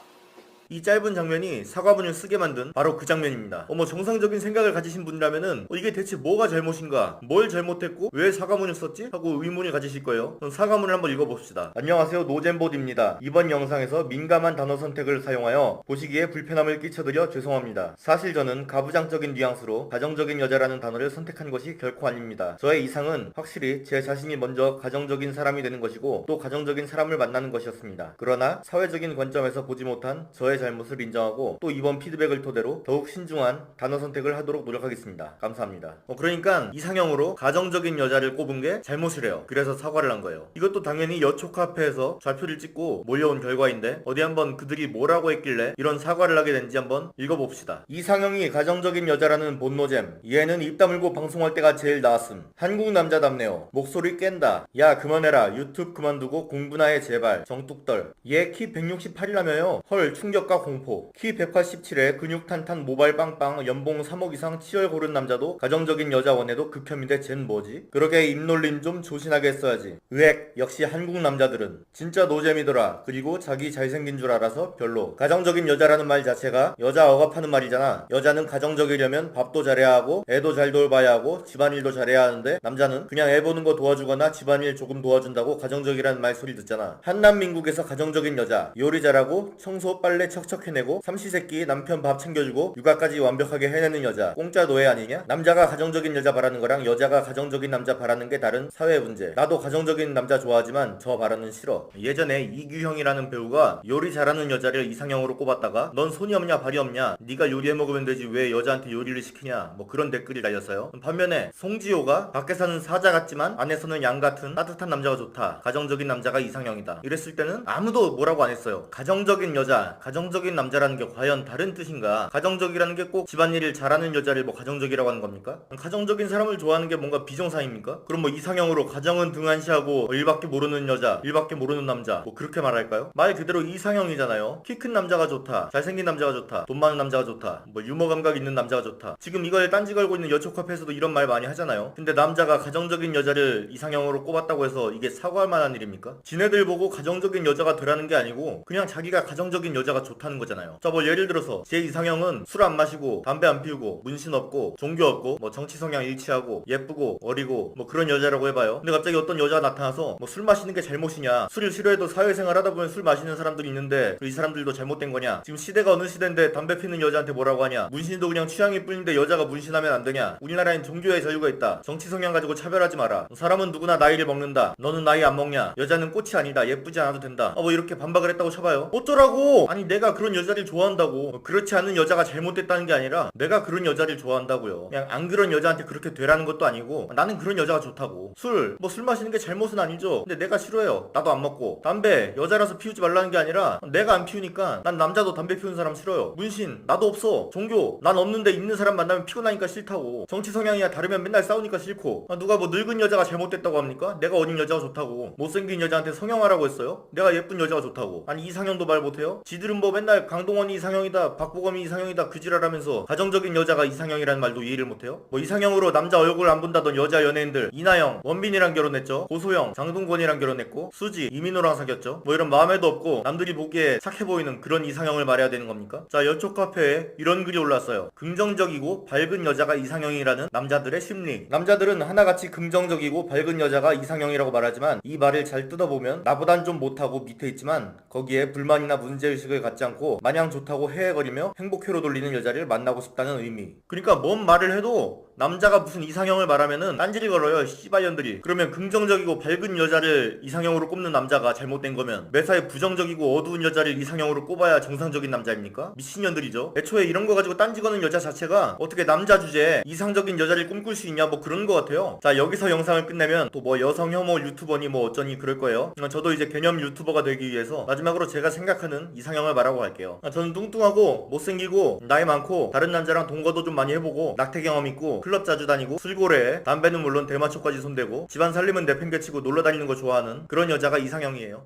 이 짧은 장면이 사과문을 쓰게 만든 바로 그 장면입니다. 정상적인 생각을 가지신 분이라면은 이게 대체 뭐가 잘못인가, 뭘 잘못했고 왜 사과문을 썼지? 하고 의문을 가지실 거예요. 그럼 사과문을 한번 읽어봅시다. 안녕하세요, 노잼봇입니다. 이번 영상에서 민감한 단어 선택을 사용하여 보시기에 불편함을 끼쳐드려 죄송합니다. 사실 저는 가부장적인 뉘앙스로 가정적인 여자라는 단어를 선택한 것이 결코 아닙니다. 저의 이상은 확실히 제 자신이 먼저 가정적인 사람이 되는 것이고 또 가정적인 사람을 만나는 것이었습니다. 그러나 사회적인 관점에서 보지 못한 저의 잘못을 인정하고 또 이번 피드백을 토대로 더욱 신중한 단어 선택을 하도록 노력하겠습니다. 감사합니다. 그러니까 이상형으로 가정적인 여자를 꼽은 게 잘못이래요. 그래서 사과를 한 거예요. 이것도 당연히 여초 카페에서 좌표를 찍고 몰려온 결과인데 어디 한번 그들이 뭐라고 했길래 이런 사과를 하게 된지 한번 읽어봅시다. 이상형이 가정적인 여자라는 본노잼. 얘는 입 다물고 방송할 때가 제일 나았음. 한국 남자답네요. 목소리 깬다. 야 그만해라. 유튜브 그만두고 공부나 해 제발. 정뚝떨. 얘 키 168이라며요. 헐 충격. 충격과 공포. 키 187에 근육 탄탄 모발 빵빵 연봉 3억 이상 치열 고른 남자도 가정적인 여자 원해도 극혐인데 쟨 뭐지? 그러게 입놀림 좀 조신하게 했어야지. 으액, 역시 한국 남자들은 진짜 노잼이더라. 그리고 자기 잘생긴 줄 알아서 별로. 가정적인 여자라는 말 자체가 여자 억압하는 말이잖아. 여자는 가정적이려면 밥도 잘해야 하고 애도 잘 돌봐야 하고 집안일도 잘해야 하는데 남자는 그냥 애 보는 거 도와주거나 집안일 조금 도와준다고 가정적이라는 말 소리 듣잖아. 한남민국에서 가정적인 여자, 요리 잘하고 청소 빨래 척척 해내고 삼시세끼 남편 밥 챙겨주고 육아까지 완벽하게 해내는 여자, 공짜 노예 아니냐? 남자가 가정적인 여자 바라는 거랑 여자가 가정적인 남자 바라는 게 다른 사회 문제. 나도 가정적인 남자 좋아하지만 저 바라는 싫어. 예전에 이규형이라는 배우가 요리 잘하는 여자를 이상형으로 꼽았다가 넌 손이 없냐 발이 없냐, 네가 요리해 먹으면 되지 왜 여자한테 요리를 시키냐, 뭐 그런 댓글이 달렸어요. 반면에 송지효가 밖에서는 사자 같지만 안에서는 양 같은 따뜻한 남자가 좋다, 가정적인 남자가 이상형이다, 이랬을 때는 아무도 뭐라고 안 했어요. 가정적인 여자, 가정적인 남자라는 게 과연 다른 뜻인가? 가정적이라는 게 꼭 집안일을 잘하는 여자를 뭐 가정적이라고 하는 겁니까? 가정적인 사람을 좋아하는 게 뭔가 비정상입니까? 그럼 뭐 이상형으로 가정은 등한시하고 일밖에 모르는 여자, 일밖에 모르는 남자, 뭐 그렇게 말할까요? 말 그대로 이상형이잖아요. 키 큰 남자가 좋다, 잘생긴 남자가 좋다, 돈 많은 남자가 좋다, 뭐 유머 감각 있는 남자가 좋다. 지금 이걸 딴지 걸고 있는 여초카페에서도 이런 말 많이 하잖아요. 근데 남자가 가정적인 여자를 이상형으로 꼽았다고 해서 이게 사과할 만한 일입니까? 지네들 보고 가정적인 여자가 되라는 게 아니고 그냥 자기가 가정적인 여자가 좋다는 거잖아요. 자, 뭐 예를 들어서 제 이상형은 술 안 마시고 담배 안 피우고 문신 없고 종교 없고 뭐 정치 성향 일치하고 예쁘고 어리고 뭐 그런 여자라고 해봐요. 근데 갑자기 어떤 여자가 나타나서 뭐 술 마시는 게 잘못이냐, 술을 싫어해도 사회생활 하다 보면 술 마시는 사람들이 있는데 이 사람들도 잘못된 거냐, 지금 시대가 어느 시대인데 담배 피는 여자한테 뭐라고 하냐, 문신도 그냥 취향일 뿐인데 여자가 문신하면 안 되냐, 우리나라엔 종교의 자유가 있다, 정치 성향 가지고 차별하지 마라, 사람은 누구나 나이를 먹는다, 너는 나이 안 먹냐, 여자는 꽃이 아니다, 예쁘지 않아도 된다, 뭐 이렇게 반박을 했다고 쳐봐요. 어쩌라고? 아니 내가 그런 여자를 좋아한다고. 그렇지 않은 여자가 잘못됐다는 게 아니라 내가 그런 여자를 좋아한다고요. 그냥 안 그런 여자한테 그렇게 되라는 것도 아니고 나는 그런 여자가 좋다고. 술 마시는 게 잘못은 아니죠. 근데 내가 싫어해요. 나도 안 먹고. 담배 여자라서 피우지 말라는 게 아니라 내가 안 피우니까 난 남자도 담배 피우는 사람 싫어요. 문신 나도 없어. 종교 난 없는데 있는 사람 만나면 피곤하니까 싫다고. 정치 성향이야 다르면 맨날 싸우니까 싫고. 누가 뭐 늙은 여자가 잘못됐다고 합니까? 내가 어린 여자가 좋다고. 못생긴 여자한테 성형하라고 했어요? 내가 예쁜 여자가 좋다고. 아니 이상형도 말 못해요? 지들은 뭐 맨날 강동원이 이상형이다, 박보검이 이상형이다 그 지랄하면서 가정적인 여자가 이상형이라는 말도 이해를 못해요? 뭐 이상형으로 남자 얼굴 안 본다던 여자 연예인들 이나영, 원빈이랑 결혼했죠. 고소영, 장동건이랑 결혼했고 수지, 이민호랑 사귀었죠. 뭐 이런 마음에도 없고 남들이 보기에 착해 보이는 그런 이상형을 말해야 되는 겁니까? 자, 여초 카페에 이런 글이 올랐어요. 긍정적이고 밝은 여자가 이상형이라는 남자들의 심리. 남자들은 하나같이 긍정적이고 밝은 여자가 이상형이라고 말하지만 이 말을 잘 뜯어보면 나보단 좀 못하고 밑에 있지만 거기에 불만이나 문제의식을 갖지 않고 마냥 좋다고 헤헤거리며 행복회로 돌리는 여자를 만나고 싶다는 의미. 그러니까 뭔 말을 해도 남자가 무슨 이상형을 말하면은 딴지를 걸어요, 씨발년들이. 그러면 긍정적이고 밝은 여자를 이상형으로 꼽는 남자가 잘못된 거면 매사에 부정적이고 어두운 여자를 이상형으로 꼽아야 정상적인 남자입니까? 미친년들이죠. 애초에 이런 거 가지고 딴지 거는 여자 자체가 어떻게 남자 주제에 이상적인 여자를 꿈꿀 수 있냐 뭐 그런 거 같아요. 자, 여기서 영상을 끝내면 또 뭐 여성 혐오 유튜버니 뭐 어쩌니 그럴 거예요. 저도 이제 개념 유튜버가 되기 위해서 마지막으로 제가 생각하는 이상형을 말하고 갈게요. 저는 뚱뚱하고 못생기고 나이 많고 다른 남자랑 동거도 좀 많이 해보고 낙태 경험 있고 클럽 자주 다니고 술고래에 담배는 물론 대마초까지 손대고 집안 살림은 내팽개치고 놀러다니는 거 좋아하는 그런 여자가 이상형이에요.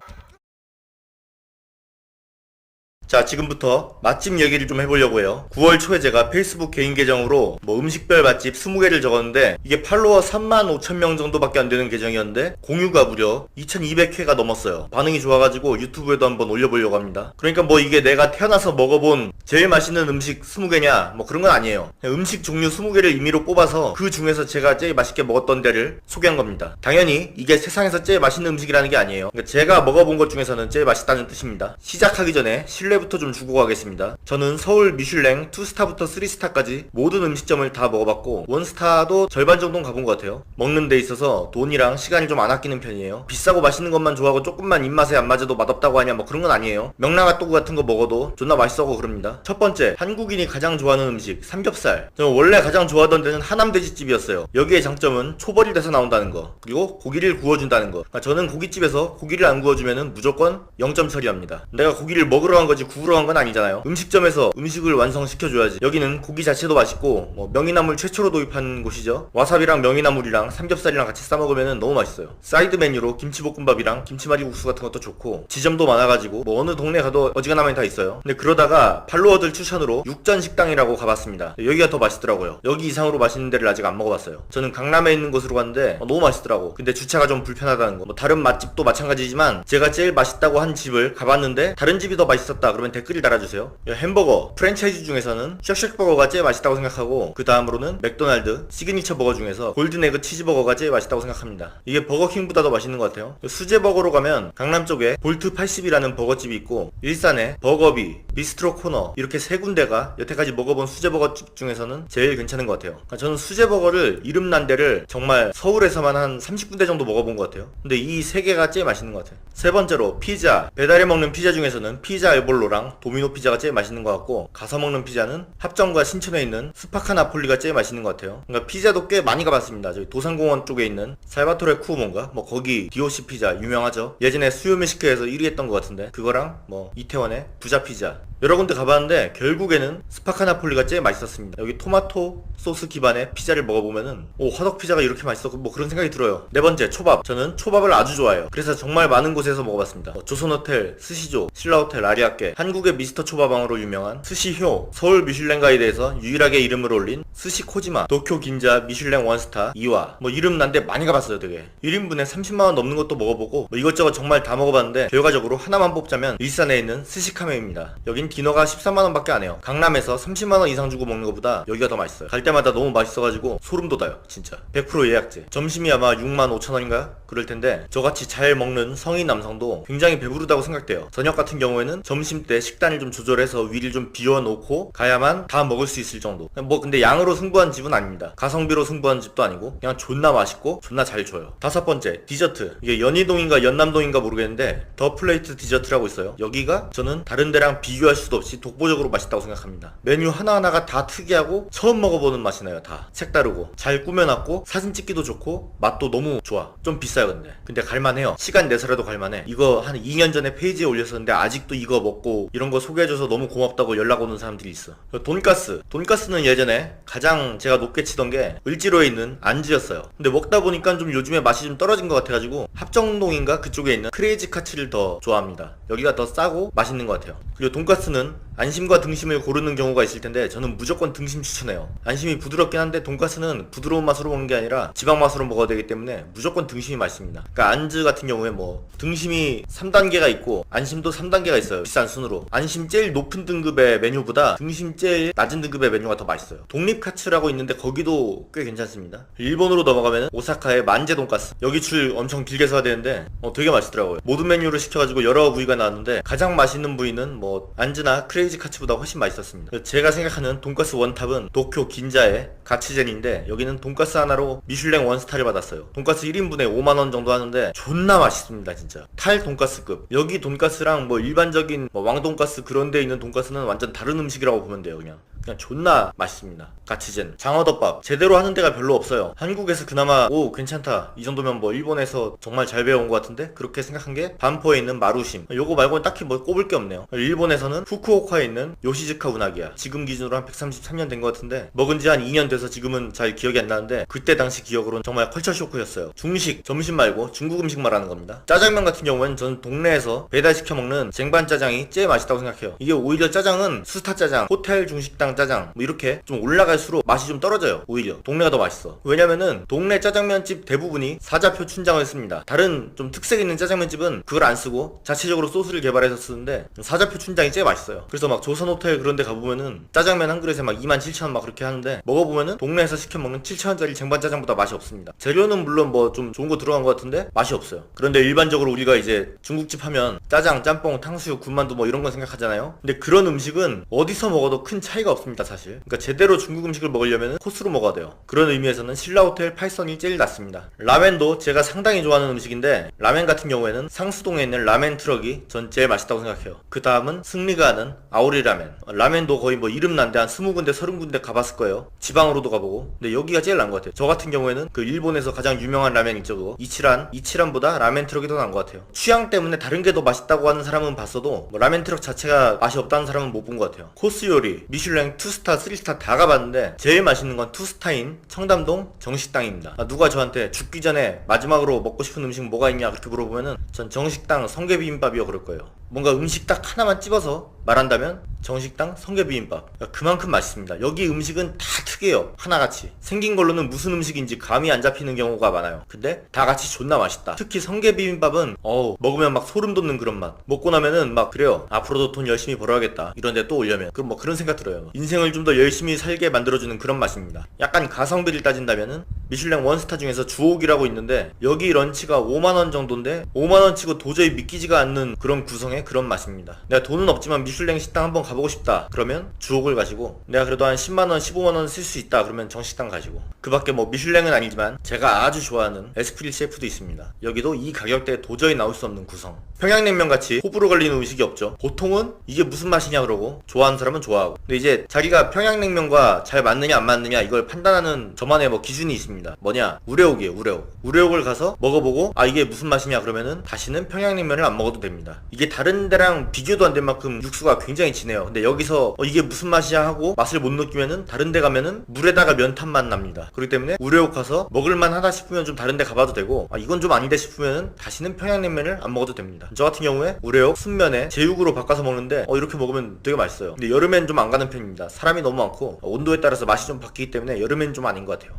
자, 지금부터 맛집 얘기를 좀 해보려고 해요. 9월 초에 제가 페이스북 개인 계정으로 뭐 음식별 맛집 20개를 적었는데 이게 팔로워 35,000명 정도밖에 안 되는 계정이었는데 공유가 무려 2200회가 넘었어요. 반응이 좋아가지고 유튜브에도 한번 올려보려고 합니다. 그러니까 뭐 이게 내가 태어나서 먹어본 제일 맛있는 음식 20개냐 뭐 그런 건 아니에요. 음식 종류 20개를 임의로 뽑아서 그 중에서 제가 제일 맛있게 먹었던 데를 소개한 겁니다. 당연히 이게 세상에서 제일 맛있는 음식이라는 게 아니에요. 그러니까 제가 먹어본 것 중에서는 제일 맛있다는 뜻입니다. 시작하기 전에 신뢰부터 좀 주고 가겠습니다. 저는 서울 미슐랭 2스타부터 3스타까지 모든 음식점을 다 먹어봤고 1스타도 절반 정도는 가본 것 같아요. 먹는 데 있어서 돈이랑 시간을 좀 안 아끼는 편이에요. 비싸고 맛있는 것만 좋아하고 조금만 입맛에 안 맞아도 맛없다고 하냐 뭐 그런 건 아니에요. 명랑핫도그 같은 거 먹어도 존나 맛있어고 그럽니다. 있습니다. 첫 번째, 한국인이 가장 좋아하는 음식 삼겹살. 저는 원래 가장 좋아하던 데는 하남돼지집이었어요. 여기의 장점은 초벌이 돼서 나온다는 거, 그리고 고기를 구워준다는 거. 그러니까 저는 고깃집에서 고기를 안 구워주면은 무조건 0점 처리합니다. 내가 고기를 먹으러 간 거지 구우러 간 건 아니잖아요. 음식점에서 음식을 완성시켜줘야지. 여기는 고기 자체도 맛있고 뭐 명이나물 최초로 도입한 곳이죠. 와사비랑 명이나물이랑 삼겹살이랑 같이 싸먹으면 너무 맛있어요. 사이드 메뉴로 김치볶음밥이랑 김치말이국수 같은 것도 좋고, 지점도 많아가지고 뭐 어느 동네 가도 어지간하면 다 있어요. 근데 그러다가 팔로워들 추천으로 육전식당이라고 가봤습니다. 여기가 더 맛있더라고요. 여기 이상으로 맛있는 데를 아직 안 먹어봤어요. 저는 강남에 있는 곳으로 갔는데 너무 맛있더라고. 근데 주차가 좀 불편하다는 거. 뭐 다른 맛집도 마찬가지지만 제가 제일 맛있다고 한 집을 가봤는데 다른 집이 더 맛있었다 그러면 댓글을 달아주세요. 햄버거 프랜차이즈 중에서는 쉑쉑버거가 제일 맛있다고 생각하고, 그 다음으로는 맥도날드 시그니처 버거 중에서 골든에그 치즈버거가 제일 맛있다고 생각합니다. 이게 버거킹보다 더 맛있는 것 같아요. 수제버거로 가면 강남 쪽에 볼트 80이라는 버거집이 있고, 일산에 버거비, 비스트로 코너 이렇게 세 군데가 여태까지 먹어본 수제버거집 중에서는 제일 괜찮은 것 같아요. 그러니까 저는 수제버거를 이름난 데를 정말 서울에서만 한 30군데 정도 먹어본 것 같아요. 근데 이 세 개가 제일 맛있는 것 같아요. 세 번째로 피자. 배달해 먹는 피자 중에서는 피자 엘볼로랑 도미노 피자가 제일 맛있는 것 같고, 가서 먹는 피자는 합정과 신촌에 있는 스파카 나폴리가 제일 맛있는 것 같아요. 그러니까 피자도 꽤 많이 가봤습니다. 저기 도산공원 쪽에 있는 살바토레 쿠오몬가 뭐 거기 DOC 피자 유명하죠. 예전에 수요미식회에서 1위 했던 것 같은데, 그거랑 뭐 이태원의 부자 피자 여러 군데 가봤는데 결국에는 스파카 나폴리가 제일 맛있었습니다. 여기 토마토 소스 기반의 피자를 먹어보면은 화덕 피자가 이렇게 맛있었고 뭐 그런 생각이 들어요. 네 번째, 초밥. 저는 초밥을 아주 좋아해요. 그래서 정말 많은 곳에서 먹어봤습니다. 조선호텔, 스시조, 신라호텔, 아리아케, 한국의 미스터 초밥왕으로 유명한 스시효, 서울 미슐랭 가이드에서 유일하게 이름을 올린 스시코지마, 도쿄 긴자 미슐랭 원스타, 이와 뭐 이름 난데 많이 가봤어요. 되게 1인분에 30만원 넘는 것도 먹어보고 뭐 이것저것 정말 다 먹어봤는데 결과적으로 하나만 뽑자면 일산에 있는 스시카메입니다. 여긴 디너가 13만원 밖에 안 해요. 강남에서 30만원 이상 주고 먹는 것보다 여기가 더 맛있어요. 갈 때마다 너무 맛있어가지고 소름 돋아요. 진짜 100% 예약제. 점심이 아마 65,000원인가? 그럴 텐데 저같이 잘 먹는 성인 남성도 굉장히 배부르다고 생각돼요. 저녁 같은 경우에는 점심 때 식단을 좀 조절해서 위를 좀 비워놓고 가야만 다 먹을 수 있을 정도. 뭐 근데 양으로 승부한 집은 아닙니다. 가성비로 승부한 집도 아니고 그냥 존나 맛있고 존나 잘 줘요. 다섯 번째, 디저트. 이게 연희동인가 연남동인가 모르겠는데 더 플레이트 디저트라고 있어요. 여기가 저는 다른 데랑 비교할 수도 없이 독보적으로 맛있다고 생각합니다. 메뉴 하나하나가 다 특이하고 처음 먹어보는 맛이 나요. 다 색다르고 잘 꾸며놨고 사진 찍기도 좋고 맛도 너무 좋아. 좀 비싸요. 근데 갈만해요. 시간 내서라도 갈만해. 이거 한 2년 전에 페이지에 올렸었는데 아직도 이거 먹고 이런 거 소개해줘서 너무 고맙다고 연락 오는 사람들이 있어. 돈가스. 돈가스는 예전에 가장 제가 높게 치던 게 을지로에 있는 안즈였어요. 근데 먹다 보니까 좀 요즘에 맛이 좀 떨어진 것 같아가지고 합정동인가 그쪽에 있는 크레이지 카츠를 더 좋아합니다. 여기가 더 싸고 맛있는 것 같아요. 그리고 돈가스는 안심과 등심을 고르는 경우가 있을 텐데 저는 무조건 등심 추천해요. 안심이 부드럽긴 한데 돈가스는 부드러운 맛으로 먹는 게 아니라 지방 맛으로 먹어야 되기 때문에 무조건 등심이 맛있습니다. 그러니까 안즈 같은 경우에 뭐 등심이 3단계가 있고 안심도 3단계가 있어요. 비싼 순으로. 안심 제일 높은 등급의 메뉴보다 등심 제일 낮은 등급의 메뉴가 더 맛있어요. 독립카츠라고 있는데 거기도 꽤 괜찮습니다. 일본으로 넘어가면 오사카의 만제 돈가스. 여기 줄 엄청 길게 서야 되는데 되게 맛있더라고요. 모든 메뉴를 시켜가지고 여러 부위가 나왔는데 가장 맛있는 부위는 뭐 안즈나 크레이지 카츠보다 훨씬 맛있었습니다. 제가 생각하는 돈가스 원탑은 도쿄 긴자의 가치젠인데 여기는 돈가스 하나로 미슐랭 원스타를 받았어요. 돈가스 1인분에 5만원 정도 하는데 존나 맛있습니다. 진짜 탈 돈가스급. 여기 돈가스랑 뭐 일반적인 뭐 왕돈가스 그런 데 있는 돈가스는 완전 다른 음식이라고 보면 돼요. 그냥 존나 맛있습니다. 가치젠. 장어덮밥 제대로 하는 데가 별로 없어요. 한국에서 그나마 괜찮다 이 정도면 뭐 일본에서 정말 잘 배워온 것 같은데 그렇게 생각한 게 반포에 있는 마루심. 요거 말고는 딱히 뭐 꼽을 게 없네요. 일본에서는 후쿠오카에 있는 요시즈카 우나기야. 지금 기준으로 한 133년 된 것 같은데 먹은 지 한 2년 돼서 지금은 잘 기억이 안 나는데 그때 당시 기억으로는 정말 컬처 쇼크였어요. 중식, 점심 말고 중국 음식 말하는 겁니다. 짜장면 같은 경우에는 저는 동네에서 배달시켜 먹는 쟁반짜장이 제일 맛있다고 생각해요. 이게 오히려 짜장은 수스타 짜장, 호텔 중식당 짜장 뭐 이렇게 좀 올라갈수록 맛이 좀 떨어져요. 오히려 동네가 더 맛있어. 왜냐면은 동네 짜장면집 대부분이 사자표 춘장을 씁니다. 다른 좀 특색 있는 짜장면집은 그걸 안 쓰고 자체적으로 소스를 개발해서 쓰는데 사자표 춘장이 제일 맛있어요. 그래서 막 조선호텔 그런 데 가보면은 짜장면 한 그릇에 막 27,000원 막 그렇게 하는데 먹어보면은 동네에서 시켜 먹는 7,000원짜리 쟁반짜장보다 맛이 없습니다. 재료는 물론 뭐 좀 좋은 거 들어간 것 같은데 맛이 없어요. 그런데 일반적으로 우리가 이제 중국집 하면 짜장, 짬뽕, 탕수육, 군만두 뭐 이런 거 생각하잖아요. 근데 그런 음식은 어디서 먹어도 큰 차이가 없습니다. 없습니다 사실. 그러니까 제대로 중국 음식을 먹으려면 코스로 먹어야 돼요. 그런 의미에서는 신라호텔 8선이 제일 낫습니다. 라멘도 제가 상당히 좋아하는 음식인데 라멘 같은 경우에는 상수동에 있는 라멘 트럭이 전 제일 맛있다고 생각해요. 그 다음은 승리가 하는 아오리 라멘. 라멘도 거의 뭐 이름난데 한 20군데 30군데 가봤을 거예요. 지방으로도 가보고. 근데 여기가 제일 나은 것 같아요. 저 같은 경우에는 그 일본에서 가장 유명한 라멘 있죠, 그거 이치란보다 라멘 트럭이 더 나은 것 같아요. 취향 때문에 다른 게 더 맛있다고 하는 사람은 봤어도 뭐 라멘 트럭 자체가 맛이 없다는 사람은 못 본 것 같아요. 코스 요리 미슐랭 2스타 3스타 다 가봤는데 제일 맛있는 건 2스타인 청담동 정식당입니다. 누가 저한테 죽기 전에 마지막으로 먹고 싶은 음식 뭐가 있냐 그렇게 물어보면은 전 정식당 성게비빔밥이요 그럴 거예요. 뭔가 음식 딱 하나만 찝어서 말한다면 정식당 성게비빔밥. 그만큼 맛있습니다. 여기 음식은 다 특이해요. 하나같이 생긴 걸로는 무슨 음식인지 감이 안 잡히는 경우가 많아요. 근데 다 같이 존나 맛있다. 특히 성게비빔밥은 먹으면 막 소름 돋는 그런 맛. 먹고 나면은 막 그래요, 앞으로도 돈 열심히 벌어야겠다 이런데 또 오려면 그럼 뭐 그런 생각 들어요. 인생을 좀 더 열심히 살게 만들어주는 그런 맛입니다. 약간 가성비를 따진다면은 미슐랭 원스타 중에서 주옥이라고 있는데 여기 런치가 5만원 정도인데 5만원 치고 도저히 믿기지가 않는 그런 구성의 그런 맛입니다. 내가 돈은 없지만 미슐랭 식당 한번 가보고 싶다 그러면 주옥을 가시고, 내가 그래도 한 10만원 15만원 쓸 수 있다 그러면 정식당 가시고, 그 밖에 뭐 미슐랭은 아니지만 제가 아주 좋아하는 에스프리 셰프도 있습니다. 여기도 이 가격대에 도저히 나올 수 없는 구성. 평양냉면 같이 호불호 걸리는 음식이 없죠. 보통은 이게 무슨 맛이냐 그러고 좋아하는 사람은 좋아하고, 근데 이제 자기가 평양냉면과 잘 맞느냐 안 맞느냐 이걸 판단하는 저만의 뭐 기준이 있습니다. 뭐냐, 우레옥이에요. 우레옥을 가서 먹어보고 이게 무슨 맛이냐 그러면은 다시는 평양냉면을 안 먹어도 됩니다. 이게 다른 데랑 비교도 안 될 만큼 육수가 굉장히 진해요. 근데 여기서 이게 무슨 맛이야 하고 맛을 못 느끼면은 다른 데 가면은 물에다가 면탄 맛 납니다. 그렇기 때문에 우레옥 가서 먹을만 하다 싶으면 좀 다른 데 가봐도 되고, 이건 좀 아닌데 싶으면은 다시는 평양냉면을 안 먹어도 됩니다. 저 같은 경우에 우레옥 순면에 제육으로 바꿔서 먹는데 이렇게 먹으면 되게 맛있어요. 근데 여름엔 좀 안 가는 편입니다. 사람이 너무 많고 온도에 따라서 맛이 좀 바뀌기 때문에 여름엔 좀 아닌 것 같아요.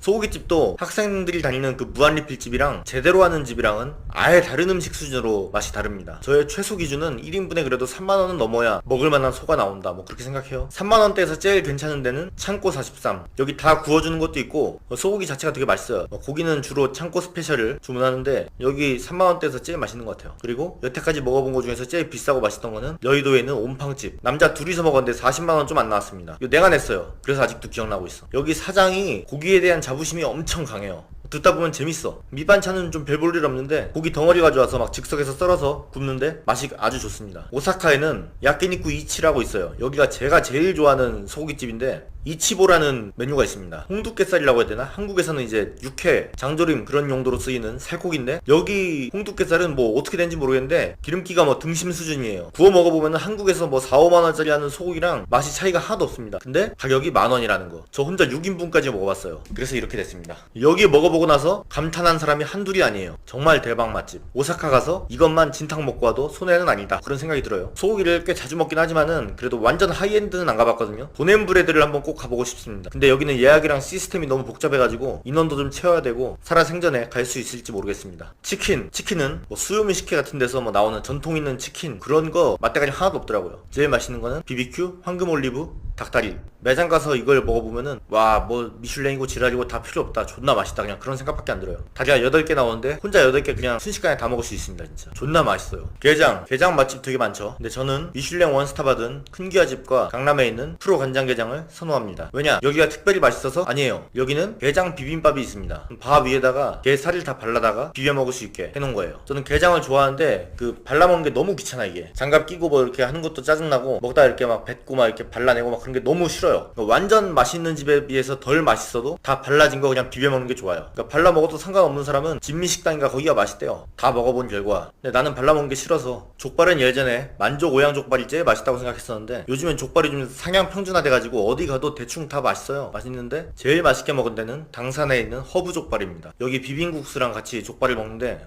소고기집도 학생들이 다니는 그 무한리필집이랑 제대로 하는 집이랑은 아예 다른 음식 수준으로 맛이 다릅니다. 저의 최소 기준은 1인분에 그래도 3만원은 넘어야 먹을만한 소가 나온다 뭐 그렇게 생각해요. 3만원대에서 제일 괜찮은 데는 창고 43. 여기 다 구워주는 것도 있고 소고기 자체가 되게 맛있어요. 고기는 주로 창고 스페셜을 주문하는데 여기 3만원대에서 제일 맛있는 것 같아요. 그리고 여태까지 먹어본 것 중에서 제일 비싸고 맛있던 거는 여의도에 있는 옴팡집. 남자 둘이서 먹었는데 40만원 좀 안 나왔습니다. 이거 내가 냈어요. 그래서 아직도 기억나고 있어. 여기 사장이 고기에 대한 자부심이 엄청 강해요. 듣다 보면 재밌어. 밑반찬은 좀 별 볼 일 없는데 고기 덩어리 가져와서 막 즉석에서 썰어서 굽는데 맛이 아주 좋습니다. 오사카에는 야끼니쿠 이치라고 있어요. 여기가 제가 제일 좋아하는 소고기집인데 이치보라는 메뉴가 있습니다. 홍두깨살이라고 해야 되나? 한국에서는 이제 육회, 장조림 그런 용도로 쓰이는 살코기인데 여기 홍두깨살은 뭐 어떻게 된지 모르겠는데 기름기가 뭐 등심 수준이에요. 구워 먹어보면 한국에서 뭐 4, 5만원짜리 하는 소고기랑 맛이 차이가 하나도 없습니다. 근데 가격이 만원이라는 거. 저 혼자 6인분까지 먹어봤어요. 그래서 이렇게 됐습니다. 여기 먹어보고 나서 감탄한 사람이 한둘이 아니에요. 정말 대박 맛집. 오사카 가서 이것만 진탕 먹고 와도 손해는 아니다 그런 생각이 들어요. 소고기를 꽤 자주 먹긴 하지만은 그래도 완전 하이엔드는 안 가봤거든요. 보냄브레드를 한번 꼭 가보고 싶습니다. 근데 여기는 예약이랑 시스템이 너무 복잡해가지고 인원도 좀 채워야 되고 살아생전에 갈 수 있을지 모르겠습니다. 치킨은 뭐 수요미식회 같은 데서 뭐 나오는 전통 있는 치킨 그런 거 맛대가리 하나도 없더라고요. 제일 맛있는 거는 BBQ, 황금올리브, 닭다리. 매장 가서 이걸 먹어보면은 와 뭐 미슐랭이고 지랄이고 다 필요 없다, 존나 맛있다, 그냥 그런 생각밖에 안 들어요. 다리가 8개 나오는데 혼자 8개 그냥 순식간에 다 먹을 수 있습니다. 진짜 존나 맛있어요. 게장 맛집 되게 많죠. 근데 저는 미슐랭 원스타 받은 큰기와집과 강남에 있는 프로 간장게장을 선호합니다. 왜냐, 여기가 특별히 맛있어서? 아니에요. 여기는 게장 비빔밥이 있습니다. 밥 위에다가 게살을 다 발라다가 비벼 먹을 수 있게 해놓은 거예요. 저는 게장을 좋아하는데 그 발라먹는 게 너무 귀찮아. 이게 장갑 끼고 뭐 이렇게 하는 것도 짜증나고 먹다 이렇게 막 뱉고 막 이렇게 발라내고 막 그런 게 너무 싫어요. 그러니까 완전 맛있는 집에 비해서 덜 맛있어도 다 발라진 거 그냥 비벼 먹는 게 좋아요. 그러니까 발라 먹어도 상관없는 사람은 진미식당인가 거기가 맛있대요. 다 먹어본 결과. 근데 나는 발라 먹는 게 싫어서. 족발은 예전에 만족 오양 족발이 제일 맛있다고 생각했었는데 요즘엔 족발이 좀 상향 평준화돼가지고 어디 가도 대충 다 맛있어요. 맛있는데 제일 맛있게 먹은 데는 당산에 있는 허브 족발입니다. 여기 비빔국수랑 같이 족발을 먹는데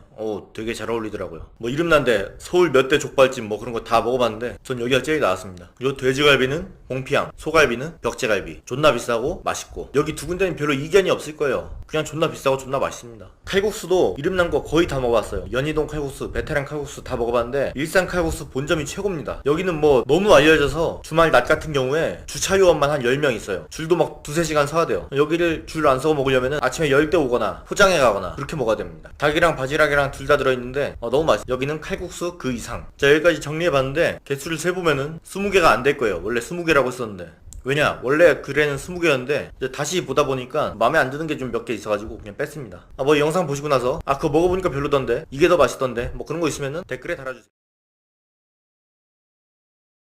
되게 잘 어울리더라고요. 뭐 이름난데 서울 몇 대 족발집 뭐 그런 거 다 먹어봤는데 전 여기가 제일 나았습니다. 그리고 돼지갈비는 봉피향, 소갈비는 벽제갈비. 존나 비싸고 맛있고. 여기 두 군데는 별로 이견이 없을 거예요. 그냥 존나 비싸고 존나 맛있습니다. 칼국수도 이름난 거 거의 다 먹어봤어요. 연희동 칼국수, 베테랑 칼국수 다 먹어봤는데 일산 칼국수 본점이 최고입니다. 여기는 뭐 너무 알려져서 주말 낮 같은 경우에 주차 요원만 한 10명 있어요. 줄도 막 2-3시간 서야 돼요. 여기를 줄 안 서고 먹으려면 아침에 10대 오거나 포장해 가거나 그렇게 먹어야 됩니다. 닭이랑 바지락이랑 둘 다 들어있는데 너무 맛있어요. 여기는 칼국수 그 이상. 자, 여기까지 정리해봤는데 개수를 세보면은 20개가 안 될 거예요. 원래 20개라고 했었는데 왜냐 원래 글에는 20개였는데 다시 보다 보니까 마음에 안 드는 게 좀 몇 개 있어가지고 그냥 뺐습니다. 뭐 영상 보시고 나서 그거 먹어보니까 별로던데, 이게 더 맛있던데, 뭐 그런 거 있으면은 댓글에 달아주세요.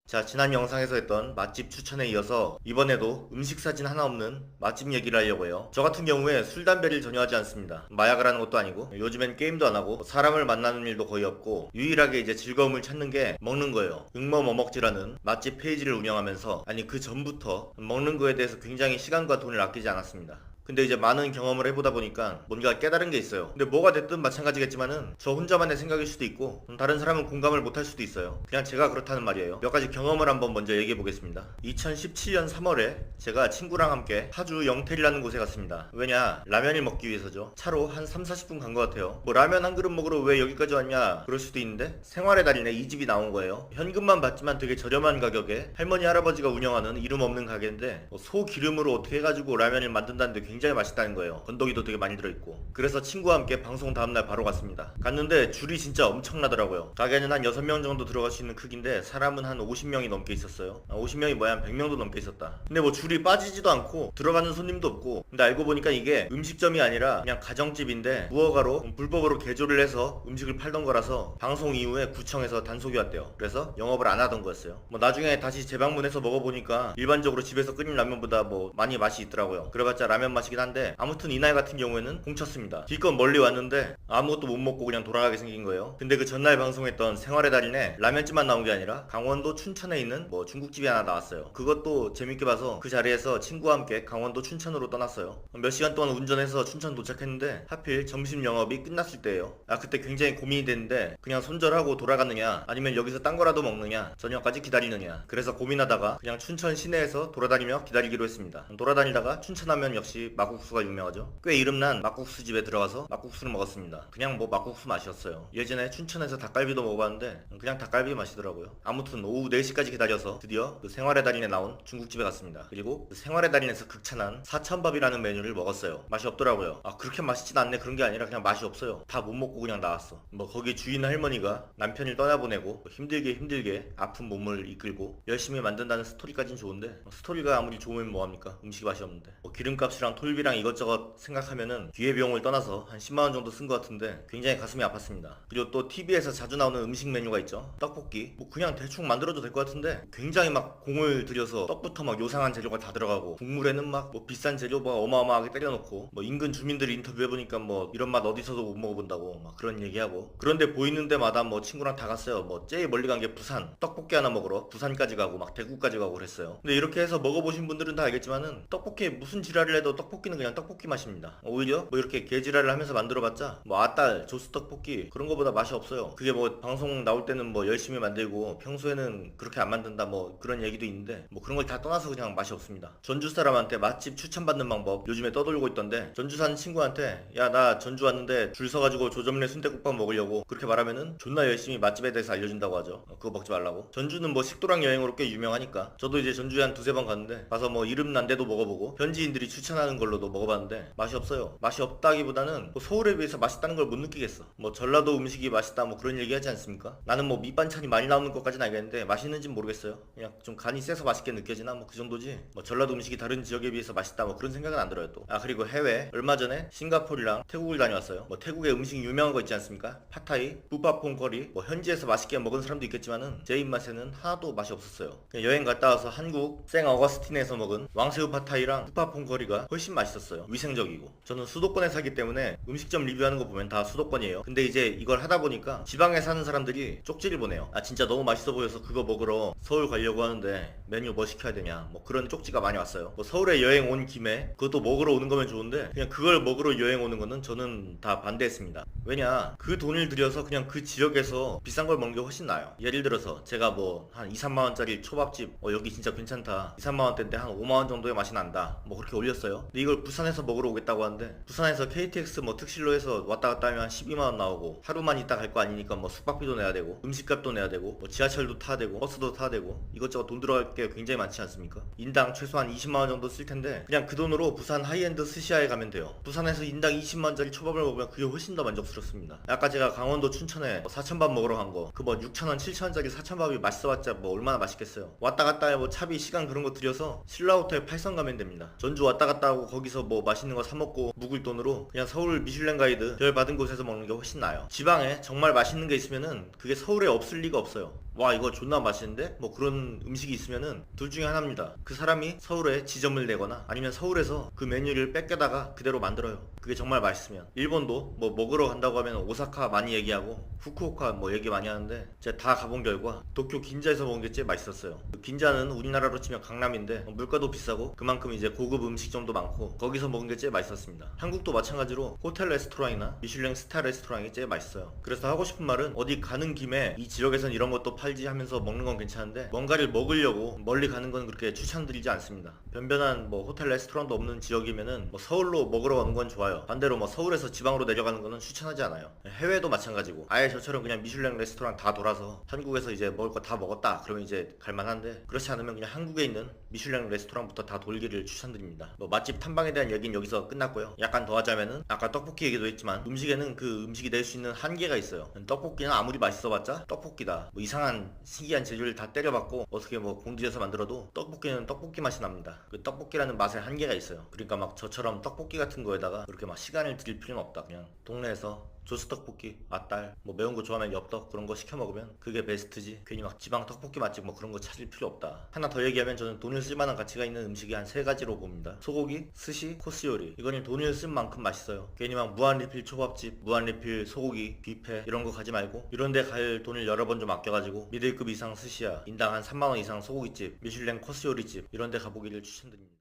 자, 지난 영상에서 했던 맛집 추천에 이어서 이번에도 음식 사진 하나 없는 맛집 얘기를 하려고 해요. 저 같은 경우에 술, 담배를 전혀 하지 않습니다. 마약을 하는 것도 아니고 요즘엔 게임도 안 하고 사람을 만나는 일도 거의 없고 유일하게 이제 즐거움을 찾는 게 먹는 거예요. 응머머먹지라는 맛집 페이지를 운영하면서, 아니 그 전부터 먹는 거에 대해서 굉장히 시간과 돈을 아끼지 않았습니다. 근데 이제 많은 경험을 해보다 보니까 뭔가 깨달은 게 있어요. 근데 뭐가 됐든 마찬가지겠지만은 저 혼자만의 생각일 수도 있고 다른 사람은 공감을 못할 수도 있어요. 그냥 제가 그렇다는 말이에요. 몇 가지 경험을 한번 먼저 얘기해 보겠습니다. 2017년 3월에 제가 친구랑 함께 파주 영텔이라는 곳에 갔습니다. 왜냐, 라면을 먹기 위해서죠. 차로 한 3-40분 간 것 같아요. 뭐 라면 한 그릇 먹으러 왜 여기까지 왔냐 그럴 수도 있는데, 생활의 달인에 이 집이 나온 거예요. 현금만 받지만 되게 저렴한 가격에 할머니 할아버지가 운영하는 이름 없는 가게인데 소 기름으로 어떻게 해가지고 라면을 만든다는데 굉장히 맛있다는 거예요. 건더기도 되게 많이 들어있고. 그래서 친구와 함께 방송 다음날 바로 갔습니다. 갔는데 줄이 진짜 엄청나더라고요. 가게는 한 6명 정도 들어갈 수 있는 크기인데 사람은 한 50명이 넘게 있었어요. 50명이 뭐야, 한 100명도 넘게 있었다. 근데 뭐 줄이 빠지지도 않고 들어가는 손님도 없고. 근데 알고 보니까 이게 음식점이 아니라 그냥 가정집인데 무허가로 불법으로 개조를 해서 음식을 팔던 거라서 방송 이후에 구청에서 단속이 왔대요. 그래서 영업을 안 하던 거였어요. 뭐 나중에 다시 재방문해서 먹어보니까 일반적으로 집에서 끓인 라면보다 뭐 많이 맛이 있더라고요. 그래봤자 라면 맛이긴 한데, 아무튼 이날 같은 경우에는 공쳤습니다. 기껏 멀리 왔는데 아무것도 못 먹고 그냥 돌아가게 생긴 거예요. 근데 그 전날 방송했던 생활의 달인에 라면집만 나온 게 아니라 강원도 춘천에 있는 뭐 중국집이 하나 나왔어요. 그것도 재밌게 봐서 그 자리에서 친구와 함께 강원도 춘천으로 떠났어요. 몇 시간 동안 운전해서 춘천 도착했는데 하필 점심 영업이 끝났을 때예요. 그때 굉장히 고민이 됐는데 그냥 손절하고 돌아가느냐 아니면 여기서 딴 거라도 먹느냐 저녁까지 기다리느냐. 그래서 고민하다가 그냥 춘천 시내에서 돌아다니며 기다리기로 했습니다. 돌아다니다가 춘천하면 역시 막국수가 유명하죠. 꽤 이름난 막국수 집에 들어가서 막국수를 먹었습니다. 그냥 뭐 막국수 맛이었어요. 예전에 춘천에서 닭갈비도 먹어봤는데 그냥 닭갈비 맛이더라고요. 아무튼 오후 4시까지 기다려서 드디어 그 생활의 달인에 나온 중국집에 갔습니다. 그리고 그 생활의 달인에서 극찬한 사천밥이라는 메뉴를 먹었어요. 맛이 없더라고요. 그렇게 맛있진 않네 그런 게 아니라 그냥 맛이 없어요. 다 못 먹고 그냥 나왔어. 뭐 거기 주인 할머니가 남편을 떠나보내고 힘들게 아픈 몸을 이끌고 열심히 만든다는 스토리까진 좋은데, 스토리가 아무리 좋으면 뭐합니까? 음식이 맛이 없는데. 기름값이랑 톨비랑 이것저것 생각하면은 기회비용을 떠나서 한 10만원 정도 쓴 것 같은데 굉장히 가슴이 아팠습니다. 그리고 또 TV에서 자주 나오는 음식 메뉴가 있죠. 떡볶이. 뭐 그냥 대충 만들어도 될 것 같은데 굉장히 막 공을 들여서 떡부터 막 요상한 재료가 다 들어가고 국물에는 막 뭐 비싼 재료 막 어마어마하게 때려놓고, 뭐 인근 주민들이 인터뷰해보니까 뭐 이런 맛 어디서도 못 먹어본다고 막 그런 얘기하고. 그런데 보이는 데마다 뭐 친구랑 다 갔어요. 뭐 제일 멀리 간 게 부산 떡볶이 하나 먹으러 부산까지 가고 막 대구까지 가고 그랬어요. 근데 이렇게 해서 먹어보신 분들은 다 알겠지만은 떡볶이에 무슨 지랄을 해도 떡볶이는 그냥 떡볶이 맛입니다. 오히려 뭐 이렇게 개지랄을 하면서 만들어봤자 뭐 아딸 조스 떡볶이 그런 거보다 맛이 없어요. 그게 뭐 방송 나올 때는 뭐 열심히 만들고 평소에는 그렇게 안 만든다 뭐 그런 얘기도 있는데, 뭐 그런 걸 다 떠나서 그냥 맛이 없습니다. 전주 사람한테 맛집 추천받는 방법 요즘에 떠돌고 있던데, 전주 사는 친구한테 야 나 전주 왔는데 줄 서가지고 조점래 순댓국밥 먹으려고 그렇게 말하면은 존나 열심히 맛집에 대해서 알려준다고 하죠. 그거 먹지 말라고. 전주는 뭐 식도락 여행으로 꽤 유명하니까 저도 이제 전주에 한 2-3번 갔는데 가서 뭐 이름 난 데도 먹어보고 현지인들이 추천하는 걸로도 먹어봤는데 맛이 없어요. 맛이 없다기보다는 뭐 서울에 비해서 맛있다는 걸 못 느끼겠어. 뭐 전라도 음식이 맛있다 뭐 그런 얘기 하지 않습니까? 나는 뭐 밑반찬이 많이 나오는 것까지는 알겠는데 맛있는지는 모르겠어요. 그냥 좀 간이 세서 맛있게 느껴지나 뭐 그 정도지, 뭐 전라도 음식이 다른 지역에 비해서 맛있다 뭐 그런 생각은 안 들어요. 또 그리고 해외 얼마 전에 싱가포르랑 태국을 다녀왔어요. 뭐 태국의 음식 유명한 거 있지 않습니까? 팟타이, 푸파퐁커리. 뭐 현지에서 맛있게 먹은 사람도 있겠지만은 제 입맛에는 하나도 맛이 없었어요. 그냥 여행 갔다 와서 한국 생 어거스틴에서 먹은 왕새우 팟타이랑 푸파퐁커리가 훨씬 맛있었어요. 위생적이고. 저는 수도권에 살기 때문에 음식점 리뷰하는 거 보면 다 수도권이에요. 근데 이제 이걸 하다 보니까 지방에 사는 사람들이 쪽지를 보내요. 진짜 너무 맛있어 보여서 그거 먹으러 서울 가려고 하는데 메뉴 뭐 시켜야 되냐 뭐 그런 쪽지가 많이 왔어요. 뭐 서울에 여행 온 김에 그것도 먹으러 오는 거면 좋은데 그냥 그걸 먹으러 여행 오는 거는 저는 다 반대했습니다. 왜냐, 그 돈을 들여서 그냥 그 지역에서 비싼 걸 먹는 게 훨씬 나아요. 예를 들어서 제가 뭐 한 2-3만원짜리 초밥집 여기 진짜 괜찮다 2-3만원대인데 한 5만원 정도의 맛이 난다 뭐 그렇게 올렸어요. 근데 근데 이걸 부산에서 먹으러 오겠다고 하는데 부산에서 KTX 뭐 특실로 해서 왔다 갔다 하면 한 12만원 나오고 하루만 있다 갈 거 아니니까 뭐 숙박비도 내야 되고 음식값도 내야 되고 뭐 지하철도 타야 되고 버스도 타야 되고 이것저것 돈 들어갈 게 굉장히 많지 않습니까? 인당 최소한 20만원 정도 쓸 텐데 그냥 그 돈으로 부산 하이엔드 스시야에 가면 돼요. 부산에서 인당 20만원짜리 초밥을 먹으면 그게 훨씬 더 만족스럽습니다. 아까 제가 강원도 춘천에 뭐 사천밥 먹으러 간 거 그 뭐 6천원 7천원짜리 사천밥이 맛있어봤자 뭐 얼마나 맛있겠어요. 왔다 갔다 해 뭐 차비 시간 그런 거 들여서 신라호텔 8성 가면 됩니다. 전주 왔다 갔다 하고 거기서 뭐 맛있는 거 사 먹고 묵을 돈으로 그냥 서울 미슐랭 가이드 별 받은 곳에서 먹는 게 훨씬 나아요. 지방에 정말 맛있는 게 있으면은 그게 서울에 없을 리가 없어요. 와 이거 존나 맛있는데? 뭐 그런 음식이 있으면은 둘 중에 하나입니다. 그 사람이 서울에 지점을 내거나 아니면 서울에서 그 메뉴를 뺏겨다가 그대로 만들어요. 그게 정말 맛있으면. 일본도 뭐 먹으러 간다고 하면 오사카 많이 얘기하고 후쿠오카 뭐 얘기 많이 하는데 제가 다 가본 결과 도쿄 긴자에서 먹은 게 제일 맛있었어요. 그 긴자는 우리나라로 치면 강남인데 물가도 비싸고 그만큼 이제 고급 음식점도 많고 거기서 먹은 게 제일 맛있었습니다. 한국도 마찬가지로 호텔 레스토랑이나 미슐랭 스타 레스토랑이 제일 맛있어요. 그래서 하고 싶은 말은 어디 가는 김에 이 지역에선 이런 것도 팔지 하면서 먹는 건 괜찮은데 뭔가를 먹으려고 멀리 가는 건 그렇게 추천드리지 않습니다. 변변한 뭐 호텔 레스토랑도 없는 지역이면은 뭐 서울로 먹으러 가는 건 좋아요. 반대로 뭐 서울에서 지방으로 내려가는 거는 추천하지 않아요. 해외도 마찬가지고 아예 저처럼 그냥 미슐랭 레스토랑 다 돌아서 한국에서 이제 먹을 거 다 먹었다 그러면 이제 갈만한데 그렇지 않으면 그냥 한국에 있는 미슐랭 레스토랑부터 다 돌기를 추천드립니다. 뭐 맛집 탐방에 대한 얘기는 여기서 끝났고요. 약간 더 하자면은 아까 떡볶이 얘기도 했지만 음식에는 그 음식이 낼 수 있는 한계가 있어요. 떡볶이는 아무리 맛있어봤자 떡볶이다. 뭐 이상한 신기한 재료를 다 때려박고 어떻게 뭐 공들여서 만들어도 떡볶이는 떡볶이 맛이 납니다. 그 떡볶이라는 맛에 한계가 있어요. 그러니까 막 저처럼 떡볶이 같은 거에다가 그렇게 막 시간을 들일 필요는 없다. 그냥 동네에서 조스 떡볶이, 맛달, 뭐 매운 거 좋아하면 엽떡 그런 거 시켜 먹으면 그게 베스트지. 괜히 막 지방 떡볶이 맛집 뭐 그런 거 찾을 필요 없다. 하나 더 얘기하면 저는 돈을 쓸 만한 가치가 있는 음식이 한 3가지로 봅니다. 소고기, 스시, 코스 요리. 이거는 돈을 쓴 만큼 맛있어요. 괜히 막 무한리필 초밥집, 무한리필 소고기, 뷔페 이런 거 가지 말고 이런 데 갈 돈을 여러 번 좀 아껴가지고 미들급 이상 스시야, 인당 한 3만원 이상 소고기집, 미슐랭 코스 요리집 이런 데 가보기를 추천드립니다.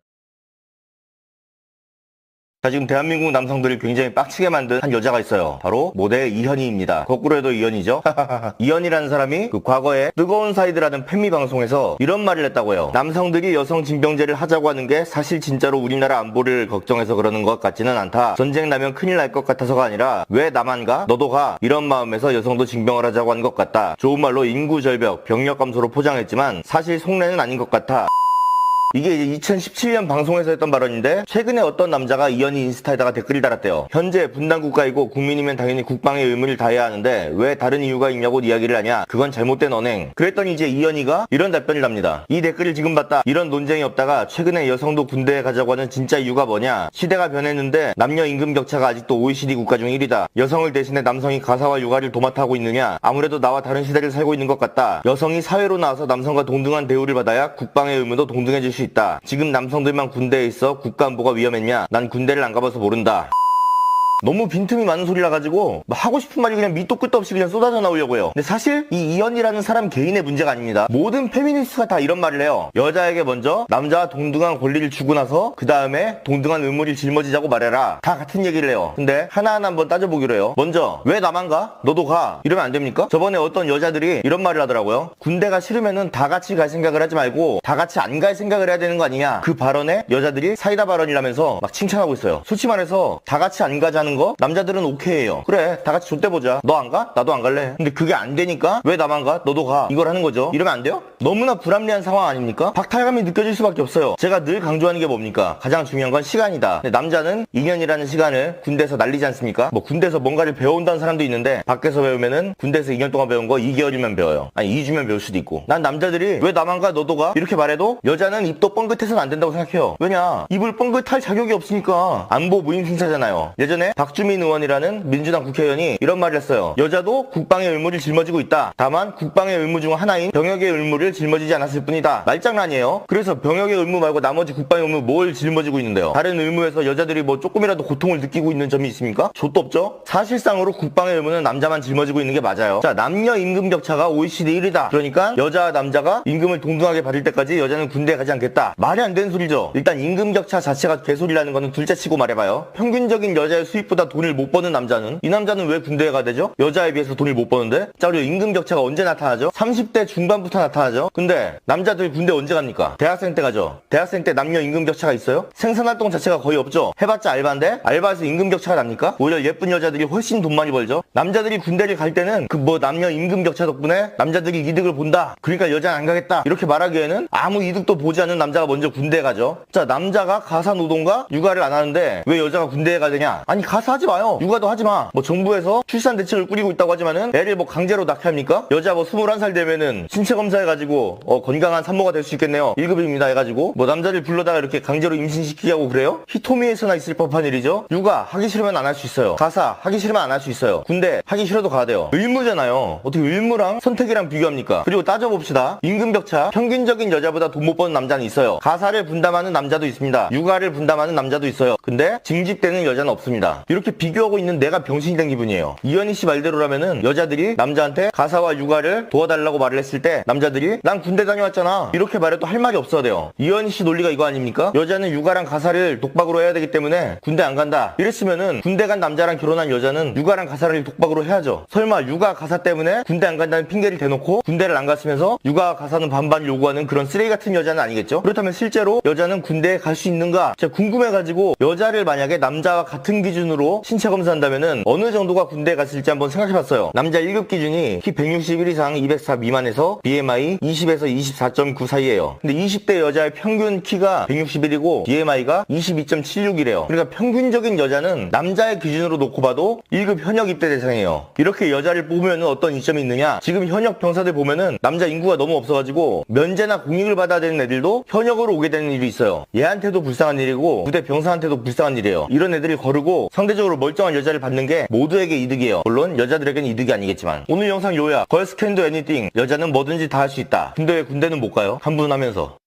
자, 지금 대한민국 남성들을 굉장히 빡치게 만든 한 여자가 있어요. 바로 모델 이현희입니다. 거꾸로 해도 이현이죠. 이현이라는 사람이 그 과거에 뜨거운 사이드라는 팬미 방송에서 이런 말을 했다고요. 남성들이 여성 징병제를 하자고 하는 게 사실 진짜로 우리나라 안보를 걱정해서 그러는 것 같지는 않다. 전쟁 나면 큰일 날 것 같아서가 아니라 왜 나만 가? 너도 가? 이런 마음에서 여성도 징병을 하자고 한 것 같다. 좋은 말로 인구 절벽, 병력 감소로 포장했지만 사실 속내는 아닌 것 같아. 이게 이제 2017년 방송에서 했던 발언인데 최근에 어떤 남자가 이현희 인스타에다가 댓글을 달았대요. 현재 분단 국가이고 국민이면 당연히 국방의 의무를 다해야 하는데 왜 다른 이유가 있냐고 이야기를 하냐. 그건 잘못된 언행. 그랬더니 이제 이현희가 이런 답변을 합니다. 이 댓글을 지금 봤다. 이런 논쟁이 없다가 최근에 여성도 군대에 가자고 하는 진짜 이유가 뭐냐. 시대가 변했는데 남녀 임금 격차가 아직도 OECD 국가 중 1위다. 여성을 대신해 남성이 가사와 육아를 도맡아 하고 있느냐. 아무래도 나와 다른 시대를 살고 있는 것 같다. 여성이 사회로 나와서 남성과 동등한 대우를 받아야 국방의 의무도 동등해질 수 있다. 지금 남성들만 군대에 있어 국가안보가 위험했냐? 난 군대를 안 가봐서 모른다. 너무 빈틈이 많은 소리라 가지고 하고 싶은 말이 그냥 밑도 끝도 없이 그냥 쏟아져 나오려고 해요. 근데 사실 이 이현이라는 사람 개인의 문제가 아닙니다. 모든 페미니스트가 다 이런 말을 해요. 여자에게 먼저 남자와 동등한 권리를 주고 나서 그 다음에 동등한 의무를 짊어지자고 말해라. 다 같은 얘기를 해요. 근데 하나하나 한번 따져보기로 해요. 먼저 왜 나만 가? 너도 가. 이러면 안 됩니까? 저번에 어떤 여자들이 이런 말을 하더라고요. 군대가 싫으면은 다 같이 갈 생각을 하지 말고 다 같이 안 갈 생각을 해야 되는 거 아니냐. 그 발언에 여자들이 사이다 발언이라면서 막 칭찬하고 있어요. 솔직히 말해서 다 같이 안 가자는 거 남자들은 오케이해요. 그래 다 같이 좆대보자. 너 안 가? 나도 안 갈래. 근데 그게 안 되니까 왜 나만 가? 너도 가. 이걸 하는 거죠. 이러면 안 돼요? 너무나 불합리한 상황 아닙니까? 박탈감이 느껴질 수밖에 없어요. 제가 늘 강조하는 게 뭡니까? 가장 중요한 건 시간이다. 근데 남자는 2년이라는 시간을 군대에서 날리지 않습니까? 뭐 군대에서 뭔가를 배워온다는 사람도 있는데 밖에서 배우면은 군대에서 2년 동안 배운 거 2개월이면 배워요. 아니 2주면 배울 수도 있고. 난 남자들이 왜 나만 가? 너도 가? 이렇게 말해도 여자는 입도 뻥긋해서는 안 된다고 생각해요. 왜냐? 입을 뻥긋할 자격이 없으니까. 안보 무임승차잖아요. 예전에 박주민 의원이라는 민주당 국회의원이 이런 말을 했어요. 여자도 국방의 의무를 짊어지고 있다. 다만 국방의 의무 중 하나인 병역의 의무를 짊어지지 않았을 뿐이다. 말장난이에요. 그래서 병역의 의무 말고 나머지 국방의 의무 뭘 짊어지고 있는데요? 다른 의무에서 여자들이 뭐 조금이라도 고통을 느끼고 있는 점이 있습니까? 좆도 없죠? 사실상으로 국방의 의무는 남자만 짊어지고 있는 게 맞아요. 자, 남녀 임금 격차가 OECD 1위다. 그러니까 여자와 남자가 임금을 동등하게 받을 때까지 여자는 군대에 가지 않겠다. 말이 안 되는 소리죠. 일단 임금 격차 자체가 개소리라는 거는 둘째치고 말해봐요. 평균적인 여자의 수입 수입보다 돈을 못 버는 남자는, 이 남자는 왜 군대에 가야 되죠? 여자에 비해서 돈을 못 버는데? 자, 그리고 임금 격차가 언제 나타나죠? 30대 중반부터 나타나죠. 근데 남자들 군대 언제 갑니까? 대학생 때 가죠. 대학생 때 남녀 임금 격차가 있어요? 생산활동 자체가 거의 없죠. 해봤자 알바인데 알바에서 임금 격차가 납니까? 오히려 예쁜 여자들이 훨씬 돈 많이 벌죠. 남자들이 군대를 갈 때는 그 남녀 임금 격차 덕분에 남자들이 이득을 본다, 그러니까 여자는 안 가겠다, 이렇게 말하기에는 아무 이득도 보지 않는 남자가 먼저 군대에 가죠. 자, 남자가 가사노동과 육아를 안 하는데 왜 여자가 군대에 가야 되냐? 아니, 가사하지 마요. 육아도 하지 마. 정부에서 출산 대책을 꾸리고 있다고 하지만은 애를 강제로 낳게 합니까? 여자 21살 되면은 신체 검사해가지고 건강한 산모가 될 수 있겠네요. 1급입니다 해가지고 남자들 불러다가 이렇게 강제로 임신시키게 하고 그래요? 히토미에서나 있을 법한 일이죠. 육아 하기 싫으면 안 할 수 있어요. 가사 하기 싫으면 안 할 수 있어요. 군대 하기 싫어도 가야 돼요. 의무잖아요. 어떻게 의무랑 선택이랑 비교합니까? 그리고 따져봅시다. 임금 격차, 평균적인 여자보다 돈 못 버는 남자는 있어요. 가사를 분담하는 남자도 있습니다. 육아를 분담하는 남자도 있어요. 근데 징집되는 여자는 없습니다. 이렇게 비교하고 있는 내가 병신이 된 기분이에요. 이현희 씨 말대로라면은 여자들이 남자한테 가사와 육아를 도와달라고 말을 했을 때 남자들이 난 군대 다녀왔잖아, 이렇게 말해도 할 말이 없어야 돼요. 이현희 씨 논리가 이거 아닙니까? 여자는 육아랑 가사를 독박으로 해야 되기 때문에 군대 안 간다, 이랬으면은 군대 간 남자랑 결혼한 여자는 육아랑 가사를 독박으로 해야죠. 설마 육아 가사 때문에 군대 안 간다는 핑계를 대놓고 군대를 안 갔으면서 육아 가사는 반반 요구하는 그런 쓰레기 같은 여자는 아니겠죠? 그렇다면 실제로 여자는 군대에 갈 수 있는가? 제가 궁금해가지고 여자를 만약에 남자와 같은 기준으로 신체 검사한다면은 어느 정도가 군대에 갔을지 한번 생각해봤어요. 남자 1급 기준이 키 161 이상 204 미만에서 BMI 20에서 24.9 사이에요. 근데 20대 여자의 평균 키가 161이고 BMI가 22.76이래요. 그러니까 평균적인 여자는 남자의 기준으로 놓고 봐도 1급 현역 입대 대상이에요. 이렇게 여자를 뽑으면 어떤 이점이 있느냐? 지금 현역 병사들 보면은 남자 인구가 너무 없어가지고 면제나 공익을 받아야 되는 애들도 현역으로 오게 되는 일이 있어요. 얘한테도 불쌍한 일이고 부대 병사한테도 불쌍한 일이에요. 이런 애들이 거르고 상대적으로 멀쩡한 여자를 받는 게 모두에게 이득이에요. 물론 여자들에게는 이득이 아니겠지만. 오늘 영상 요약, 걸스 캔 도 애니띵, 여자는 뭐든지 다 할 수 있다. 근데 왜 군대는 못 가요? 한 분 하면서.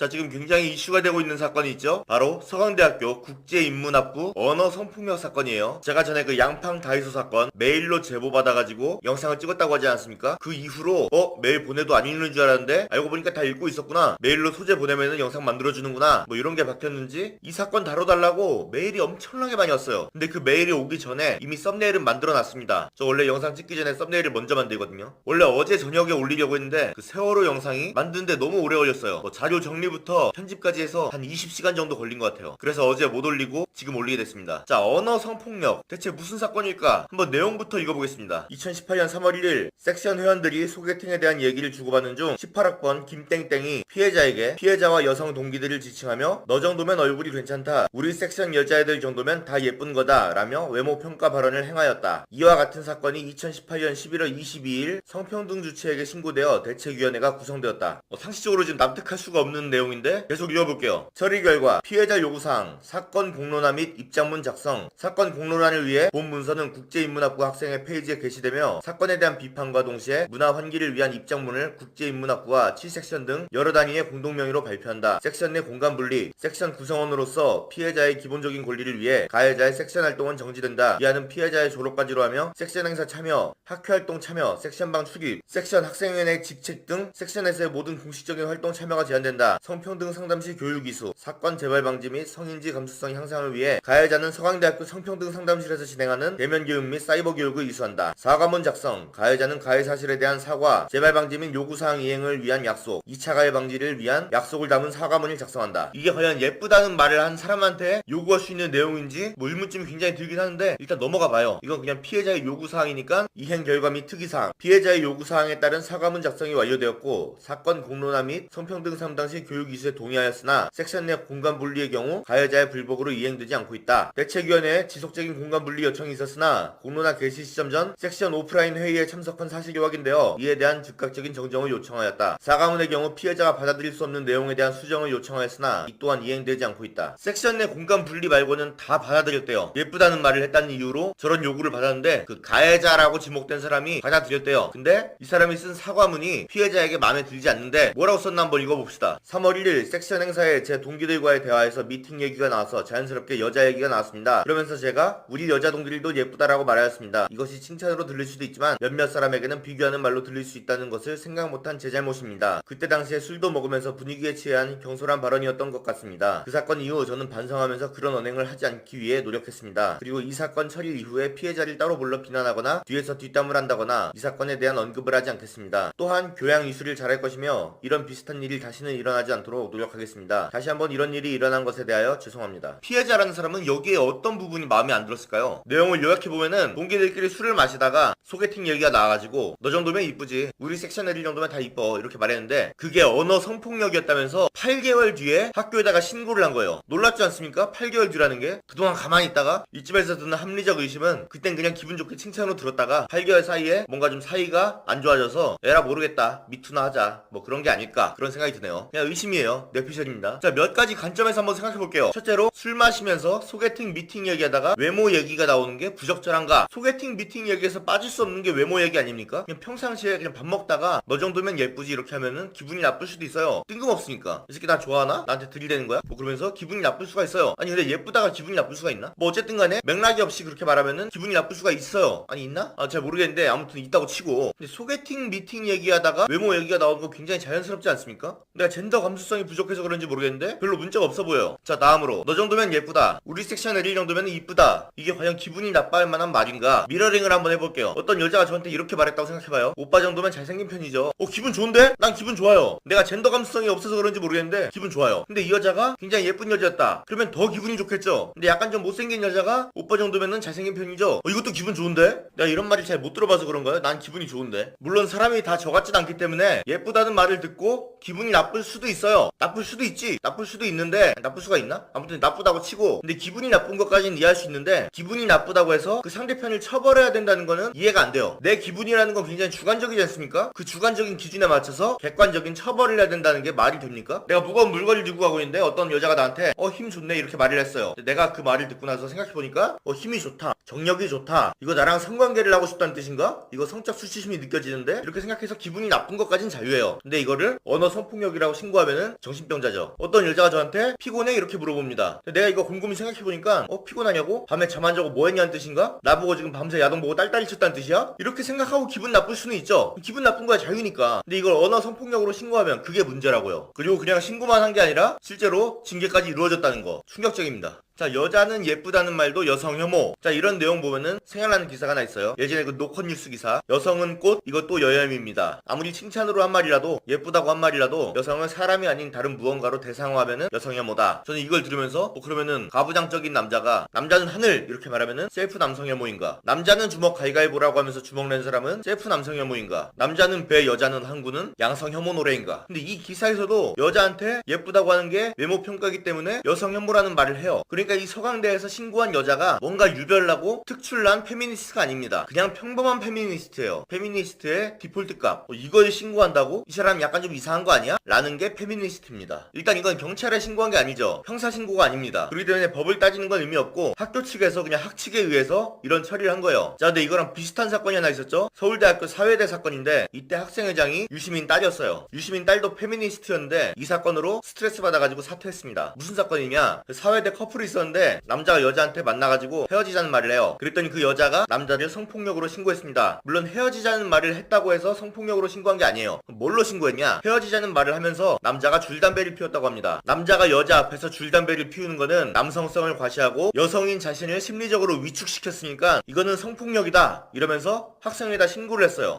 자, 지금 굉장히 이슈가 되고 있는 사건이 있죠. 바로 서강대학교 국제인문학부 언어 성폭력 사건이에요. 제가 전에 그 양팡 다이소 사건 메일로 제보받아가지고 영상을 찍었다고 하지 않았습니까? 그 이후로 메일 보내도 안 읽는 줄 알았는데 알고 보니까 다 읽고 있었구나, 메일로 소재 보내면은 영상 만들어주는구나, 이런 게 박혔는지 이 사건 다뤄달라고 메일이 엄청나게 많이 왔어요. 근데 그 메일이 오기 전에 이미 썸네일은 만들어놨습니다. 저 원래 영상 찍기 전에 썸네일을 먼저 만들거든요. 원래 어제 저녁에 올리려고 했는데 그 세월호 영상이 만드는데 너무 오래 걸렸어요. 자료 정리 부터 편집까지 해서 한 20시간 정도 걸린 것 같아요. 그래서 어제 못 올리고 지금 올리게 됐습니다. 자, 언어 성폭력 대체 무슨 사건일까? 한번 내용부터 읽어보겠습니다. 2018년 3월 1일 섹션 회원들이 소개팅에 대한 얘기를 주고받는 중 18학번 김땡땡이 피해자에게 피해자와 여성 동기들을 지칭하며 너 정도면 얼굴이 괜찮다, 우리 섹션 여자애들 정도면 다 예쁜 거다 라며 외모 평가 발언을 행하였다. 이와 같은 사건이 2018년 11월 22일 성평등 주체에게 신고되어 대책위원회가 구성되었다. 상식적으로 지금 납득할 수가 없는 내용인데 계속 읽어볼게요. 처리 결과 피해자 요구사항, 사건 공론화 및 입장문 작성. 사건 공론화를 위해 본 문서는 국제인문학부 학생의 페이지에 게시되며 사건에 대한 비판과 동시에 문화 환기를 위한 입장문을 국제인문학부와 7섹션 등 여러 단위의 공동명의로 발표한다. 섹션 내 공간 분리, 섹션 구성원으로서 피해자의 기본적인 권리를 위해 가해자의 섹션 활동은 정지된다. 이하는 피해자의 졸업까지로 하며 섹션 행사 참여, 학회활동 참여, 섹션방 출입, 섹션 학생회의 직책 등 섹션에서의 모든 공식적인 활동 참여가 제한된다. 성평등 상담실 교육 이수, 사건 재발 방지 및 성인지 감수성 향상을 위해 가해자는 서강대학교 성평등 상담실에서 진행하는 대면 교육 및 사이버 교육을 이수한다. 사과문 작성, 가해자는 가해 사실에 대한 사과, 재발 방지 및 요구사항 이행을 위한 약속, 2차 가해 방지를 위한 약속을 담은 사과문을 작성한다. 이게 과연 예쁘다는 말을 한 사람한테 요구할 수 있는 내용인지 의문점이 굉장히 들긴 하는데 일단 넘어가 봐요. 이건 그냥 피해자의 요구사항이니까 이행 결과 및 특이사항, 피해자의 요구사항에 따른 사과문 작성이 완료되었고 사건 공론화 및 성평등 상담실 교육 이수에 동의하였으나 섹션 내 공간 분리의 경우 가해자의 불복으로 이행되지 않고 있다. 대책위원회에 지속적인 공간 분리 요청이 있었으나 공론화 개시 시점 전 섹션 오프라인 회의에 참석한 사실이 확인되어 이에 대한 즉각적인 정정을 요청하였다. 사과문의 경우 피해자가 받아들일 수 없는 내용에 대한 수정을 요청하였으나 이 또한 이행되지 않고 있다. 섹션 내 공간 분리 말고는 다 받아들였대요. 예쁘다는 말을 했다는 이유로 저런 요구를 받았는데 그 가해자라고 지목된 사람이 받아들였대요. 근데 이 사람이 쓴 사과문이 피해자에게 마음에 들지 않는데 뭐라고 썼나 한번 읽어봅시다. 3월 1일 섹션 행사에 제 동기들과의 대화에서 미팅 얘기가 나와서 자연스럽게 여자 얘기가 나왔습니다. 그러면서 제가 우리 여자 동기들도 예쁘다라고 말하였습니다. 이것이 칭찬으로 들릴 수도 있지만 몇몇 사람에게는 비교하는 말로 들릴 수 있다는 것을 생각 못한 제 잘못입니다. 그때 당시에 술도 먹으면서 분위기에 취한 경솔한 발언이었던 것 같습니다. 그 사건 이후 저는 반성하면서 그런 언행을 하지 않기 위해 노력했습니다. 그리고 이 사건 처리 이후에 피해자를 따로 불러 비난하거나 뒤에서 뒷담을 한다거나 이 사건에 대한 언급을 하지 않겠습니다. 또한 교양 이수를 잘할 것이며 이런 비슷한 일이 다시는 일어나지 않도록 노력하겠습니다. 다시 한번 이런 일이 일어난 것에 대하여 죄송합니다. 피해자라는 사람은 여기에 어떤 부분이 마음에 안 들었을까요? 내용을 요약해보면은 동기들끼리 술을 마시다가 소개팅 얘기가 나와가지고 너 정도면 이쁘지, 우리 섹션 애들 정도면 다 이뻐, 이렇게 말했는데 그게 언어 성폭력이었다면서 8개월 뒤에 학교에다가 신고를 한 거예요. 놀랍지 않습니까? 8개월 뒤라는 게. 그동안 가만히 있다가 이쯤에서 드는 합리적 의심은 그땐 그냥 기분 좋게 칭찬으로 들었다가 8개월 사이에 뭔가 좀 사이가 안 좋아져서 에라 모르겠다, 미투나 하자, 뭐 그런 게 아닐까, 그런 생각이 드네요. 그냥 의심이에요. 뇌피셜입니다. 자, 몇 가지 관점에서 한번 생각해볼게요. 첫째로, 술 마시면서 소개팅 미팅 얘기하다가 외모 얘기가 나오는 게 부적절한가? 소개팅 미팅 얘기에서 빠질 수 없는 게 외모 얘기 아닙니까? 그냥 평상시에 그냥 밥 먹다가 너 정도면 예쁘지 이렇게 하면은 기분이 나쁠 수도 있어요. 뜬금없으니까. 이 새끼 나 좋아하나? 나한테 들이대는 거야? 뭐 그러면서 기분이 나쁠 수가 있어요. 아니 근데 예쁘다가 기분이 나쁠 수가 있나? 뭐 어쨌든 간에 맥락이 없이 그렇게 말하면은 기분이 나쁠 수가 있어요. 아니 있나? 잘 모르겠는데 아무튼 있다고 치고. 근데 소개팅 미팅 얘기하다가 외모 얘기가 나오는 거 굉장히 자연스럽지 않습니까? 내가 젠더 감수성이 부족해서 그런지 모르겠는데 별로 문제가 없어 보여요. 자, 다음으로 너 정도면 예쁘다, 우리 섹션 애들 정도면 이쁘다, 이게 과연 기분이 나빠할 만한 말인가? 미러링을 한번 해볼게요. 어떤 여자가 저한테 이렇게 말했다고 생각해봐요. 오빠 정도면 잘생긴 편이죠. 기분 좋은데? 난 기분 좋아요. 내가 젠더 감수성이 없어서 그런지 모르겠는데 기분 좋아요. 근데 이 여자가 굉장히 예쁜 여자였다, 그러면 더 기분이 좋겠죠. 근데 약간 좀 못생긴 여자가 오빠 정도면은 잘생긴 편이죠. 이것도 기분 좋은데? 내가 이런 말을 잘 못 들어봐서 그런가요? 난 기분이 좋은데. 물론 사람이 다 저 같진 않기 때문에 예쁘다는 말을 듣고 기분이 나쁠 수도 있어요. 나쁠 수도 있지. 나쁠 수도 있는데, 나쁠 수가 있나? 아무튼 나쁘다고 치고, 근데 기분이 나쁜 것까지는 이해할 수 있는데 기분이 나쁘다고 해서 그 상대편을 처벌해야 된다는 거는 이해가 안 돼요. 내 기분이라는 건 굉장히 주관적이지 않습니까? 그 주관적인 기준에 맞춰서 객관적인 처벌을 해야 된다는 게 말이 됩니까? 내가 무거운 물건을 들고 가고 있는데 어떤 여자가 나한테 힘 좋네 이렇게 말을 했어요. 내가 그 말을 듣고 나서 생각해보니까 힘이 좋다, 정력이 좋다, 이거 나랑 성관계를 하고 싶다는 뜻인가? 이거 성적 수치심이 느껴지는데? 이렇게 생각해서 기분이 나쁜 것까진 자유예요. 근데 이거를 언어 성폭력이라고 신고하면은 정신병자죠. 어떤 여자가 저한테 피곤해? 이렇게 물어봅니다. 내가 이거 곰곰이 생각해보니까 피곤하냐고? 밤에 잠 안 자고 뭐 했냐는 뜻인가? 나보고 지금 밤새 야동 보고 딸딸이 쳤다는 뜻이야? 이렇게 생각하고 기분 나쁠 수는 있죠. 기분 나쁜 거야 자유니까. 근데 이걸 언어 성폭력으로 신고하면 그게 문제라고요. 그리고 그냥 신고만 한 게 아니라 실제로 징계까지 이루어졌다는 거 충격적입니다. 자, 여자는 예쁘다는 말도 여성 혐오. 자, 이런 내용 보면은 생각나는 기사가 하나 있어요. 예전에 그 노컷뉴스 기사. 여성은 꽃, 이것도 여혐입니다. 아무리 칭찬으로 한 말이라도, 예쁘다고 한 말이라도 여성은 사람이 아닌 다른 무언가로 대상화하면은 여성 혐오다. 저는 이걸 들으면서 그러면은 가부장적인 남자가 남자는 하늘 이렇게 말하면은 셀프 남성 혐오인가? 남자는 주먹 가위가위보라고 하면서 주먹 낸 사람은 셀프 남성 혐오인가? 남자는 배, 여자는 항구는 양성 혐오 노래인가? 근데 이 기사에서도 여자한테 예쁘다고 하는 게 외모 평가이기 때문에 여성 혐오라는 말을 해요. 그러니까 이 서강대에서 신고한 여자가 뭔가 유별나고 특출난 페미니스트가 아닙니다. 그냥 평범한 페미니스트예요. 페미니스트의 디폴트 값. 이걸 신고한다고? 이 사람 약간 좀 이상한 거 아니야? 라는 게 페미니스트입니다. 일단 이건 경찰에 신고한 게 아니죠. 형사 신고가 아닙니다. 그렇기 때문에 법을 따지는 건 의미 없고 학교 측에서 그냥 학칙에 의해서 이런 처리를 한 거예요. 자, 근데 이거랑 비슷한 사건이 하나 있었죠. 서울대학교 사회대 사건인데 이때 학생회장이 유시민 딸이었어요. 유시민 딸도 페미니스트였는데 이 사건으로 스트레스 받아가지고 사퇴했습니다. 무슨 사건이냐? 사회대 커플이 있었는데 남자가 여자한테 만나가지고 헤어지자는 말을 해요. 그랬더니 그 여자가 남자를 성폭력으로 신고했습니다. 물론 헤어지자는 말을 했다고 해서 성폭력으로 신고한 게 아니에요. 뭘로 신고했냐? 헤어지자는 말을 하면서 남자가 줄담배를 피웠다고 합니다. 남자가 여자 앞에서 줄담배를 피우는 거는 남성성을 과시하고 여성인 자신을 심리적으로 위축시켰으니까 이거는 성폭력이다 이러면서 학생회에다 신고를 했어요.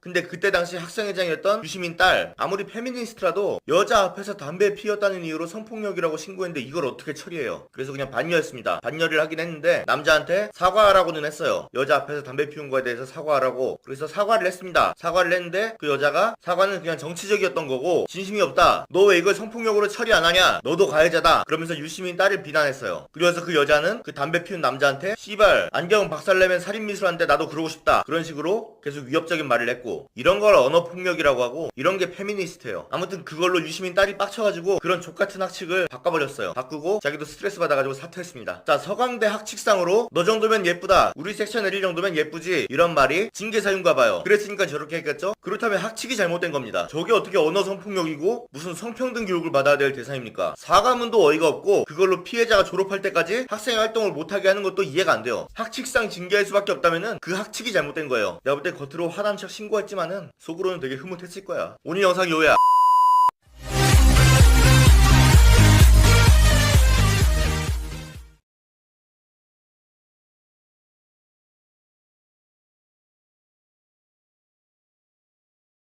근데 그때 당시 학생회장이었던 유시민 딸, 아무리 페미니스트라도 여자 앞에서 담배 피웠다는 이유로 성폭력이라고 신고했는데 이걸 어떻게 처리해요? 그래서 그냥 반려했습니다. 반려를 하긴 했는데 남자한테 사과하라고는 했어요. 여자 앞에서 담배 피운 거에 대해서 사과하라고. 그래서 사과를 했습니다. 사과를 했는데 그 여자가 사과는 그냥 정치적이었던 거고 진심이 없다, 너 왜 이걸 성폭력으로 처리 안 하냐, 너도 가해자다, 그러면서 유시민 딸을 비난했어요. 그래서 그 여자는 그 담배 피운 남자한테 씨발 안경 박살내면 살인미수한데 나도 그러고 싶다, 그런 식으로 계속 위협적인 말을 했고, 이런 걸 언어폭력이라고 하고 이런 게 페미니스트예요. 아무튼 그걸로 유시민 딸이 빡쳐가지고 그런 족같은 학칙을 바꿔버렸어요. 바꾸고 자기도 스트레스 받아가지고 그래가지고 사퇴했습니다. 자, 서강대 학칙상으로 너 정도면 예쁘다, 우리 섹션 애들 정도면 예쁘지, 이런 말이 징계 사유인가 봐요. 그랬으니까 저렇게 했겠죠? 그렇다면 학칙이 잘못된 겁니다. 저게 어떻게 언어 성폭력이고 무슨 성평등 교육을 받아야 될 대상입니까? 사과문도 어이가 없고 그걸로 피해자가 졸업할 때까지 학생 활동을 못하게 하는 것도 이해가 안 돼요. 학칙상 징계할 수밖에 없다면은 그 학칙이 잘못된 거예요. 내가 볼 때 겉으로 화난 척 신고했지만은 속으로는 되게 흐뭇했을 거야. 오늘 영상이 요야.